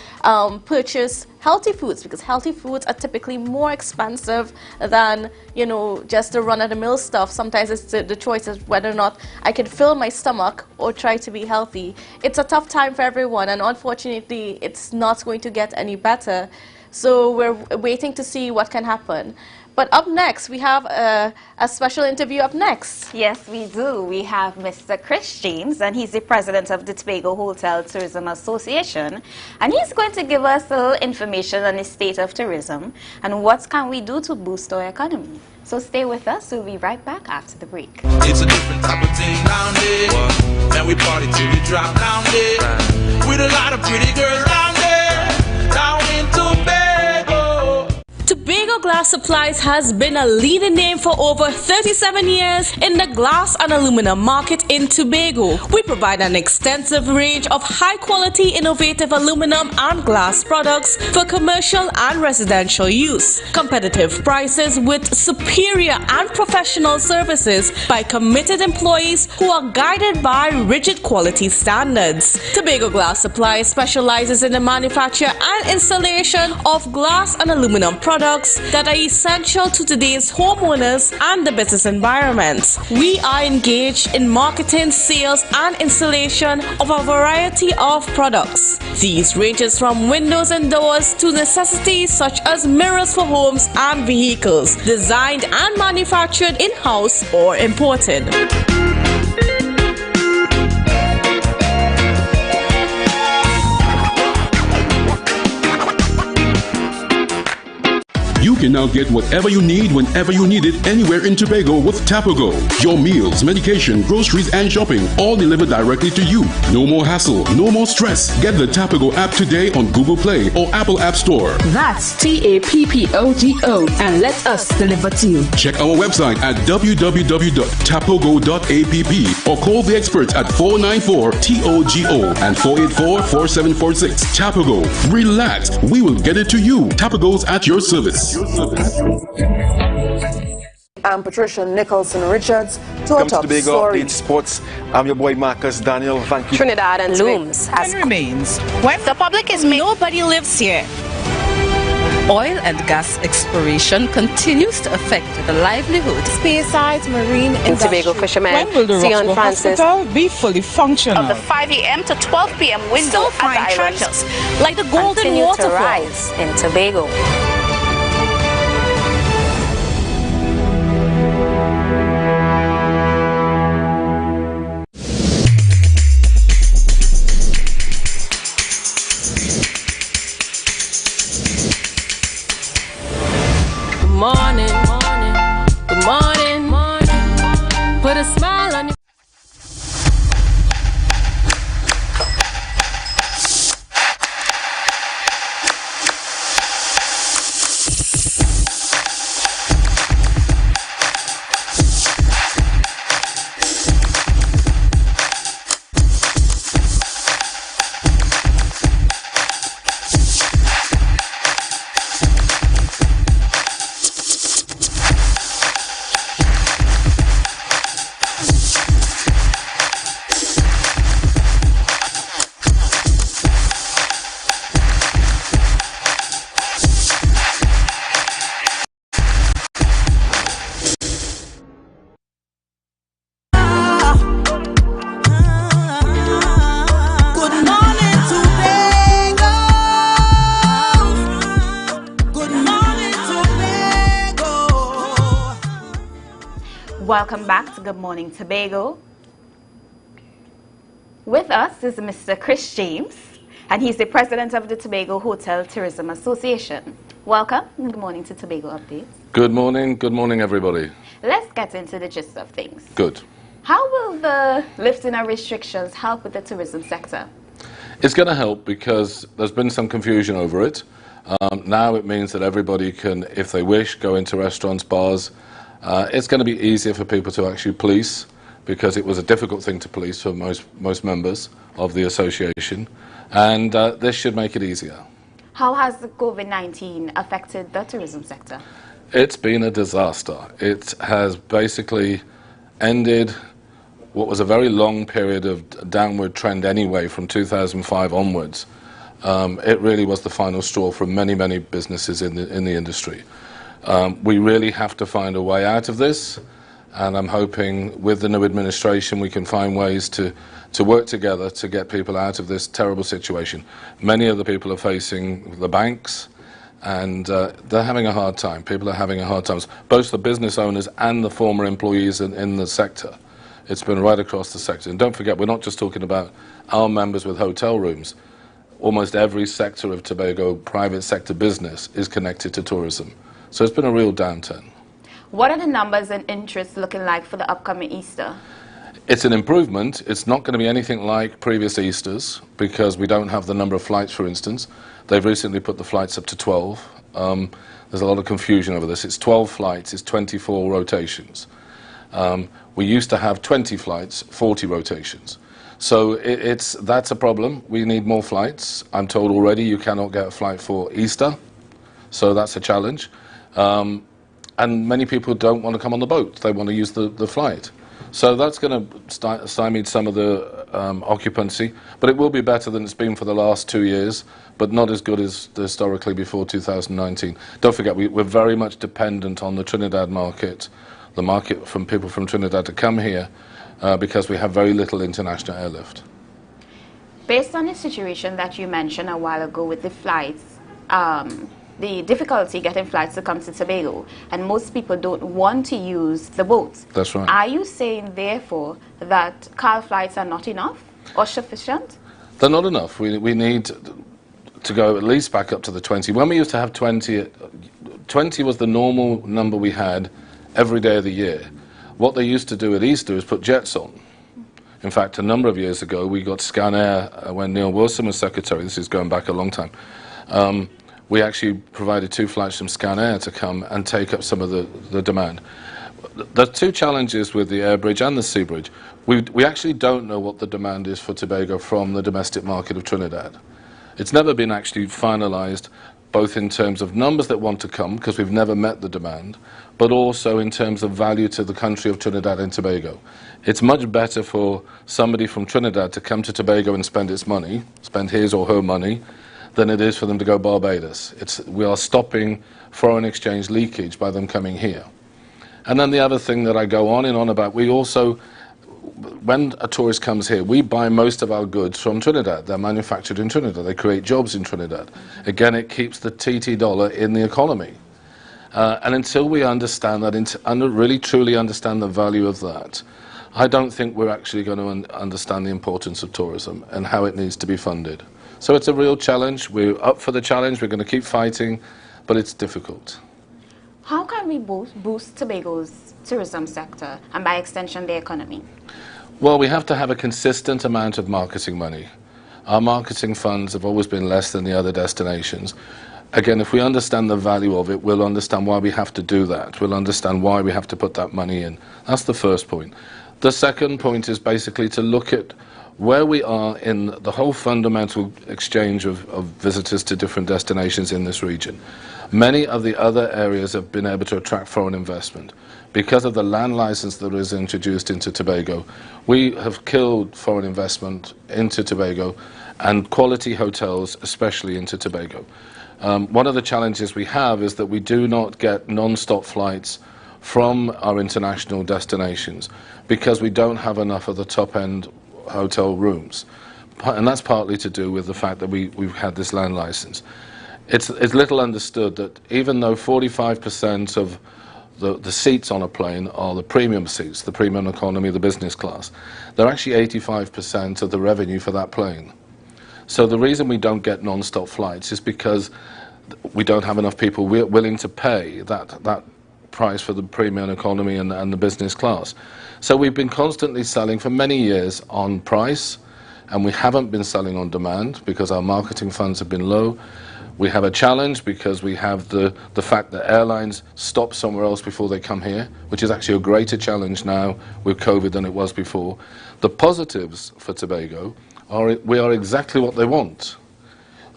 purchase healthy foods, because healthy foods are typically more expensive than, you know, just the run-of-the-mill stuff. Sometimes it's the choice is whether or not I can fill my stomach or try to be healthy. It's a tough time for everyone, and unfortunately it's not going to get any better. So we're waiting to see what can happen. But up next, we have a special interview up next. Yes, we do. We have Mr. Chris James, and he's the president of the Tobago Hotel Tourism Association. And he's going to give us a little information on the state of tourism and what can we do to boost our economy. So stay with us. We'll be right back after the break. It's a different type of thing down there. And we party till we drop down there. With a lot of pretty girls down there. Down in Tobago. Tobago Glass Supplies has been a leading name for over 37 years in the glass and aluminum market in Tobago. We provide an extensive range of high-quality, innovative aluminum and glass products for commercial and residential use. Competitive prices with superior and professional services by committed employees who are guided by rigid quality standards. Tobago Glass Supplies specializes in the manufacture and installation of glass and aluminum products that are essential to today's homeowners and the business environment. We are engaged in marketing, sales, and installation of a variety of products. These ranges from windows and doors to necessities such as mirrors for homes and vehicles, designed and manufactured in-house or imported. You can now get whatever you need whenever you need it anywhere in Tobago with Tobago. Your meals, medication, groceries, and shopping all delivered directly to you. No more hassle, no more stress. Get the Tobago app today on Google Play or Apple App Store. That's TAPPOGO, and let us deliver to you. Check our website at www.tapogo.app or call the experts at 494-TOGO and 484-4746. Tobago. Relax. We will get it to you. Tobago's at your service. I'm Patricia Nicholson Richards to our top Tobago story. Update Sports. I'm your boy Marcus Daniel. Thank you. Trinidad and looms as remains when the public is nobody lives here. Oil and gas exploration continues to affect the livelihood. Spearside's marine In Tobago fishermen, When will the Sion Roxborough Francis Hospital be fully functional? Of the 5 a.m. to 12 p.m. window Still find at the island treasures like the golden continue to waterfall rise in Tobago. Morning, good morning, put a smile on your Welcome back to Good Morning Tobago. With us is Mr. Chris James, and he's the president of the Tobago Hotel Tourism Association. Welcome and good morning to Tobago Updates. Good morning everybody. Let's get into the gist of things. Good. How will the lifting of restrictions help with the tourism sector? It's going to help because there's been some confusion over it. Now it means that everybody can, if they wish, go into restaurants, bars. It's going to be easier for people to actually police because it was a difficult thing to police for most members of the association, and this should make it easier. How has the COVID-19 affected the tourism sector? It's been a disaster. It has basically ended what was a very long period of downward trend anyway from 2005 onwards. It really was the final straw for many businesses in the industry. We really have to find a way out of this, and I'm hoping with the new administration we can find ways to work together to get people out of this terrible situation. Many of the people are facing the banks, and they're having a hard time. People are having a hard time, both the business owners and the former employees in the sector. It's been right across the sector. And don't forget, we're not just talking about our members with hotel rooms. Almost every sector of Tobago, private sector business, is connected to tourism. So it's been a real downturn. What are the numbers and interest looking like for the upcoming Easter? It's an improvement. It's not going to be anything like previous Easters because we don't have the number of flights, for instance. They've recently put the flights up to 12. There's a lot of confusion over this. It's 12 flights, it's 24 rotations. We used to have 20 flights, 40 rotations. So that's a problem. We need more flights. I'm told already you cannot get a flight for Easter, so that's a challenge. And many people don't want to come on the boat. They want to use the flight. So that's going to stymie some of the occupancy, but it will be better than it's been for the last 2 years, but not as good as historically before 2019. Don't forget, we're very much dependent on the Trinidad market, the market from people from Trinidad to come here, because we have very little international airlift. Based on the situation that you mentioned a while ago with the flights, the difficulty getting flights to come to Tobago, and most people don't want to use the boats. That's right. Are you saying, therefore, that car flights are not enough or sufficient? They're not enough. We need to go at least back up to the 20. When we used to have 20 was the normal number we had every day of the year. What they used to do at Easter is put jets on. In fact, a number of years ago, we got Scanair, when Neil Wilson was secretary, this is going back a long time, we actually provided 2 flights from Scanair to come and take up some of the demand. There's 2 challenges with the air bridge and the sea bridge. We actually don't know what the demand is for Tobago from the domestic market of Trinidad. It's never been actually finalised, both in terms of numbers that want to come, because we've never met the demand, but also in terms of value to the country of Trinidad and Tobago. It's much better for somebody from Trinidad to come to Tobago and spend its money, spend his or her money, than it is for them to go Barbados. We are stopping foreign exchange leakage by them coming here. And then the other thing that I go on and on about, we also, when a tourist comes here, we buy most of our goods from Trinidad. They're manufactured in Trinidad. They create jobs in Trinidad. Again, it keeps the TT dollar in the economy. And until we understand that, really truly understand the value of that, I don't think we're actually going to understand the importance of tourism and how it needs to be funded. So it's a real challenge. We're up for the challenge. We're going to keep fighting, but it's difficult. How can we boost Tobago's tourism sector and by extension the economy? Well, we have to have a consistent amount of marketing money. Our marketing funds have always been less than the other destinations. Again, if we understand the value of it, we'll understand why we have to do that. We'll understand why we have to put that money in. That's the first point. The second point is basically to look at where we are in the whole fundamental exchange of visitors to different destinations in this region. Many of the other areas have been able to attract foreign investment. Because of the land license that is introduced into Tobago, we have killed foreign investment into Tobago and quality hotels, especially into Tobago. One of the challenges we have is that we do not get non-stop flights from our international destinations because we don't have enough of the top-end hotel rooms. And that's partly to do with the fact that we've had this land license. It's little understood that even though 45% of the seats on a plane are the premium seats, the premium economy, the business class, they're actually 85% of the revenue for that plane. So the reason we don't get non-stop flights is because we don't have enough people willing to pay that price for the premium economy and the business class. So we've been constantly selling for many years on price, and we haven't been selling on demand because our marketing funds have been low. We have a challenge because we have the fact that airlines stop somewhere else before they come here, which is actually a greater challenge now with COVID than it was before. The positives for Tobago are we are exactly what they want.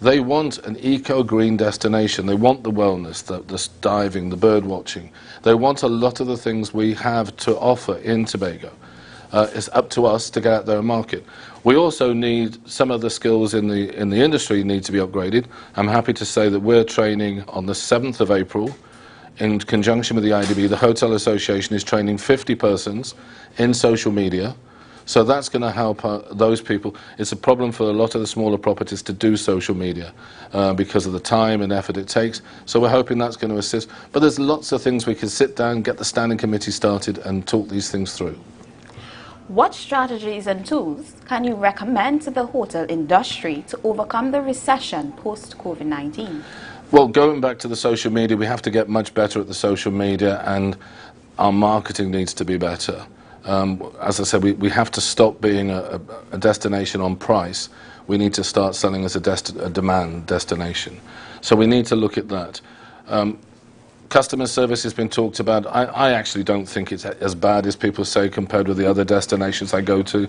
They want an eco-green destination. They want the wellness, the diving, the bird watching. They want a lot of the things we have to offer in Tobago. It's up to us to get out there and market. We also need some of the skills in the industry need to be upgraded. I'm happy to say that we're training on the 7th of April in conjunction with the IDB. The Hotel Association is training 50 persons in social media. So that's going to help those people. It's a problem for a lot of the smaller properties to do social media because of the time and effort it takes. So we're hoping that's going to assist. But there's lots of things we can sit down, get the standing committee started and talk these things through. What strategies and tools can you recommend to the hotel industry to overcome the recession post-COVID-19? Well, going back to the social media, we have to get much better at the social media, and our marketing needs to be better. As I said, we have to stop being a destination on price. We need to start selling as a demand destination. So we need to look at that. Customer service has been talked about. I actually don't think it's as bad as people say compared with the other destinations I go to.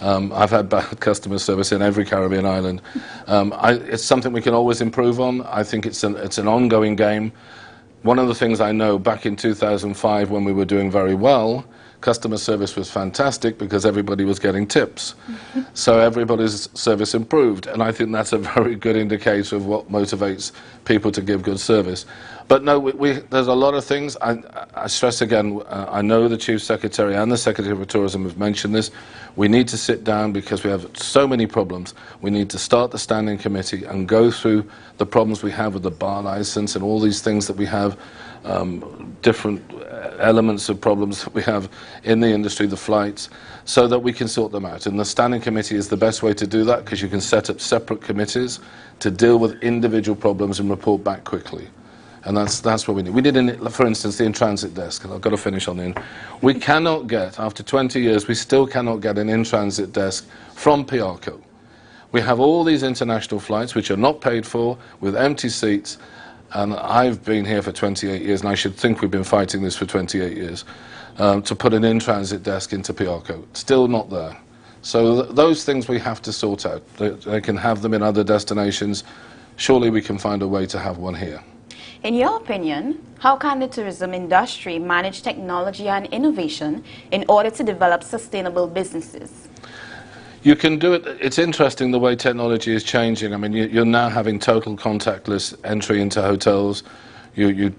I've had bad customer service in every Caribbean island. It's something we can always improve on. I think it's an ongoing game. One of the things I know, back in 2005 when we were doing very well, customer service was fantastic because everybody was getting tips. So everybody's service improved, and I think that's a very good indicator of what motivates people to give good service. But no, there's a lot of things. I stress again, I know the Chief Secretary and the Secretary for Tourism have mentioned this. We need to sit down because we have so many problems. We need to start the standing committee and go through the problems we have with the bar license and all these things that we have, different elements of problems that we have in the industry, the flights, so that we can sort them out. And the standing committee is the best way to do that because you can set up separate committees to deal with individual problems and report back quickly. And that's what we need. We did, for instance, the in-transit desk. I've got to finish on the in. We cannot get, after 20 years, we still cannot get an in-transit desk from Piarco. We have all these international flights which are not paid for, with empty seats, and I've been here for 28 years, and I should think we've been fighting this for 28 years, to put an in-transit desk into Piarco. Still not there. So those things we have to sort out. They can have them in other destinations. Surely we can find a way to have one here. In your opinion, how can the tourism industry manage technology and innovation in order to develop sustainable businesses? You can do it. It's interesting the way technology is changing. I mean, you're now having total contactless entry into hotels. You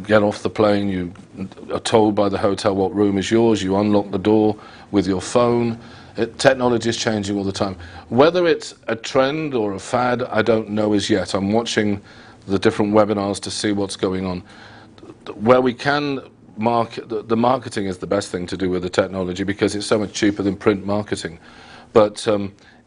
get off the plane, you are told by the hotel what room is yours, you unlock the door with your phone. Technology is changing all the time. Whether it's a trend or a fad, I don't know as yet. I'm watching the different webinars to see what's going on. Where we can market, the marketing is the best thing to do with the technology because it's so much cheaper than print marketing. But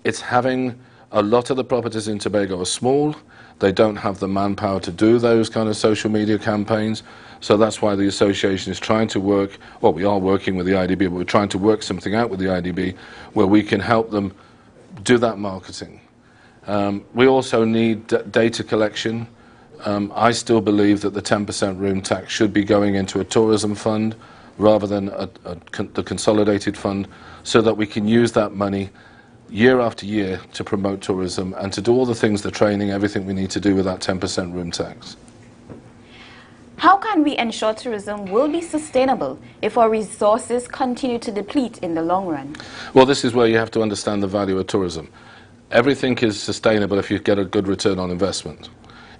it's having a lot of the properties in Tobago are small. They don't have the manpower to do those kind of social media campaigns. So that's why the association is trying to work, well, we are working with the IDB, but we're trying to work something out with the IDB where we can help them do that marketing. We also need data collection. I still believe that the 10% room tax should be going into a tourism fund rather than the consolidated fund, so that we can use that money year after year to promote tourism and to do all the things, the training, everything we need to do with that 10% room tax. How can we ensure tourism will be sustainable if our resources continue to deplete in the long run? Well, this is where you have to understand the value of tourism. Everything is sustainable if you get a good return on investment.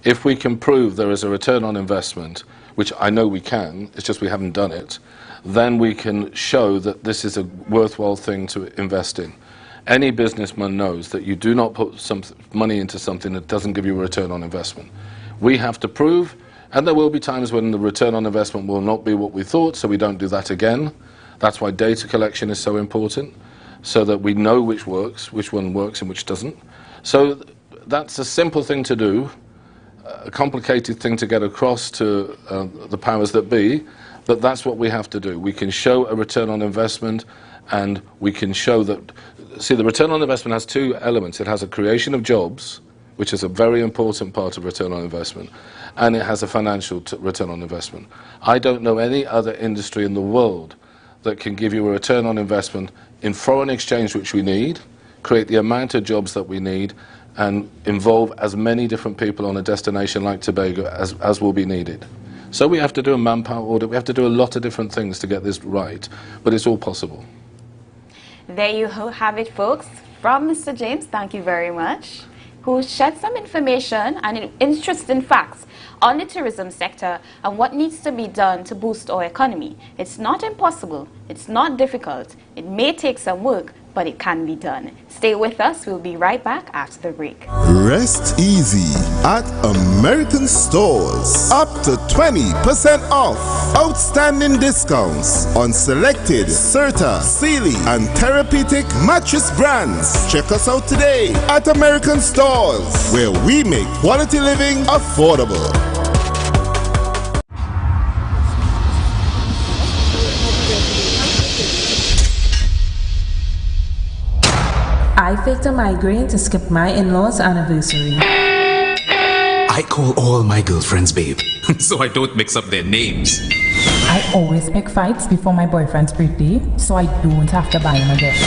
If we can prove there is a return on investment, which I know we can, it's just we haven't done it, then we can show that this is a worthwhile thing to invest in. Any businessman knows that you do not put some money into something that doesn't give you a return on investment. We have to prove, and there will be times when the return on investment will not be what we thought, so we don't do that again. That's why data collection is so important, so that we know which works, which one works and which doesn't. So that's a simple thing to do, a complicated thing to get across to the powers that be, but that's what we have to do. We can show a return on investment, and we can show that, see, the return on investment has two elements. It has a creation of jobs, which is a very important part of return on investment, and it has a financial return on investment. I don't know any other industry in the world that can give you a return on investment in foreign exchange, which we need, create the amount of jobs that we need, and involve as many different people on a destination like Tobago as will be needed. So we have to do a manpower audit, we have to do a lot of different things to get this right, but it's all possible. There you have it, folks, from Mr. James, thank you very much, who shared some information and interesting facts on the tourism sector and what needs to be done to boost our economy. It's not impossible, it's not difficult, it may take some work, but it can be done. Stay with us, we'll be right back after the break. Rest easy at American stores. Up to 20% off. Outstanding discounts on selected Serta, Sealy, and therapeutic mattress brands. Check us out today at American stores, where we make quality living affordable. I faked a migraine to skip my in-laws' anniversary. I call all my girlfriends babe, so I don't mix up their names. I always pick fights before my boyfriend's birthday, so I don't have to buy him a gift.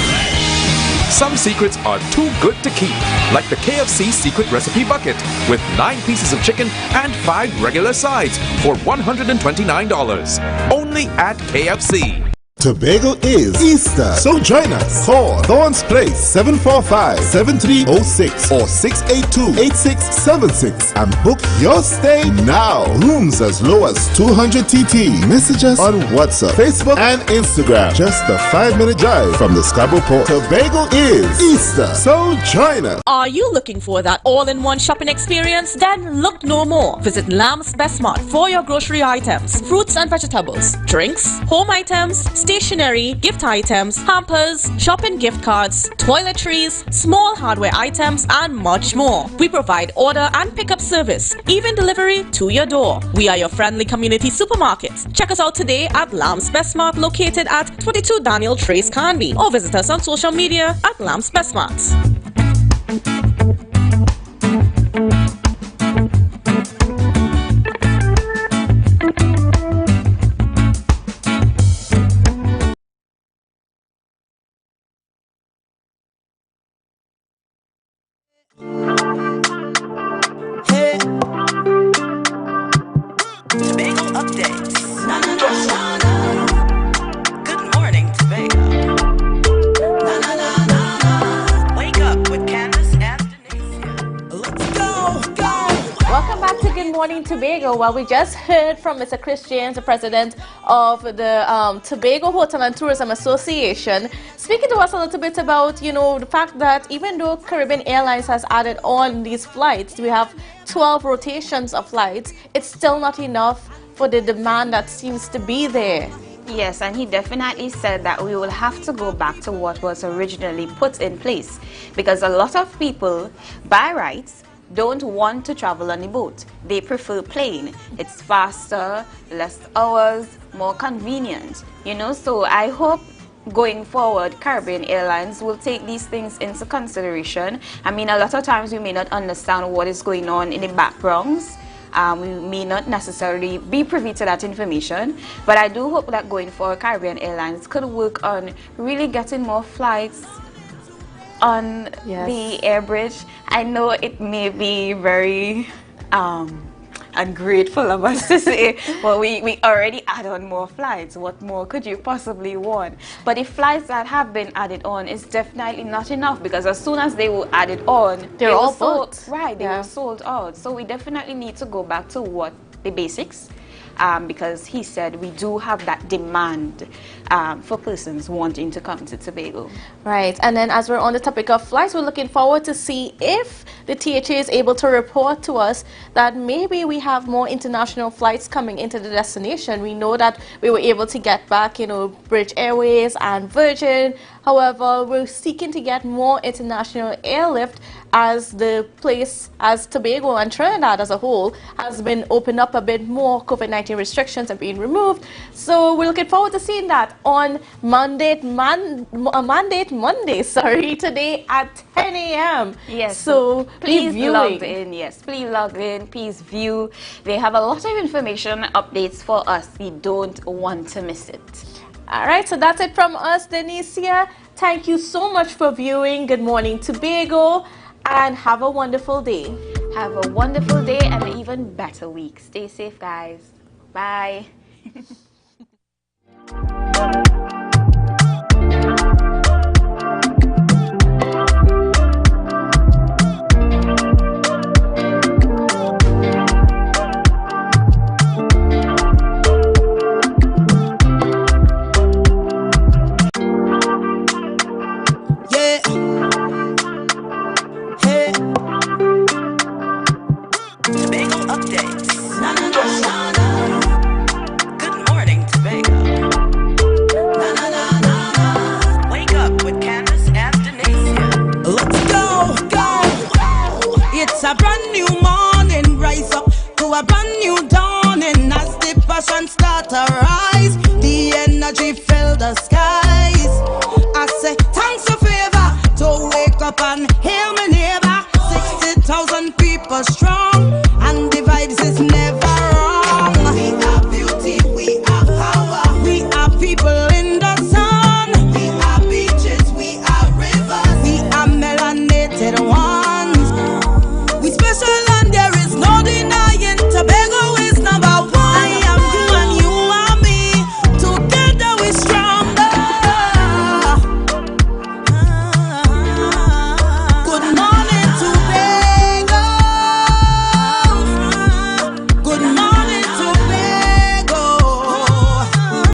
Some secrets are too good to keep, like the KFC secret recipe bucket with 9 pieces of chicken and 5 regular sides for $129. Only at KFC. Tobago is Easter, so join us. Call Thorns Place 745-7306 or 682-8676 and book your stay now. Rooms as low as 200 TT. Message us on WhatsApp, Facebook, and Instagram. Just a 5-minute drive from the Scarborough Port. Tobago is Easter, so join us. Are you looking for that all-in-one shopping experience? Then look no more. Visit Lamb's Best Mart for your grocery items, fruits and vegetables, drinks, home items, stationery, gift items, hampers, shopping gift cards, toiletries, small hardware items, and much more. We provide order and pickup service, even delivery to your door. We are your friendly community supermarket. Check us out today at Lamb's Best Mart, located at 22 Daniel Trace Canby, or visit us on social media at Lamb's Best Mart. back to Good Morning Tobago. Well, we just heard from Mr. Chris James, the president of the Tobago Hotel and Tourism Association, speaking to us a little bit about, you know, the fact that even though Caribbean Airlines has added on these flights, we have 12 rotations of flights, it's still not enough for the demand that seems to be there. Yes, and he definitely said that we will have to go back to what was originally put in place, because a lot of people, by rights, don't want to travel on the boat. They prefer plane. It's faster, less hours, more convenient, you know. So I hope going forward Caribbean Airlines will take these things into consideration. I mean, a lot of times we may not understand what is going on in the backgrounds. We may not necessarily be privy to that information, but I do hope that going forward Caribbean Airlines could work on really getting more flights on the air bridge. I know it may be very ungrateful of us to say, well, we already add on more flights. What more could you possibly want? But the flights that have been added on is definitely not enough, because as soon as they were added on, they're all booked. Right, they were sold out. So we definitely need to go back to what the basics. Because he said we do have that demand for persons wanting to come to Tobago. Right, and then as we're on the topic of flights, we're looking forward to see if the THA is able to report to us that maybe we have more international flights coming into the destination. We know that we were able to get back, you know, British Airways and Virgin. However, we're seeking to get more international airlift as the place, as Tobago and Trinidad as a whole, has been opened up a bit more. COVID-19 restrictions have been removed. So we're looking forward to seeing that on Monday, today at 10 a.m. Yes. So please log in. Yes, please log in. Please view. They have a lot of information updates for us. We don't want to miss it. All right, so that's it from us, Denicia. Thank you so much for viewing Good Morning Tobago, and have a wonderful day. Have a wonderful day and an even better week. Stay safe, guys. Bye. It's a brand new morning, rise up to a brand new dawning. As the passion start to rise, the energy fill the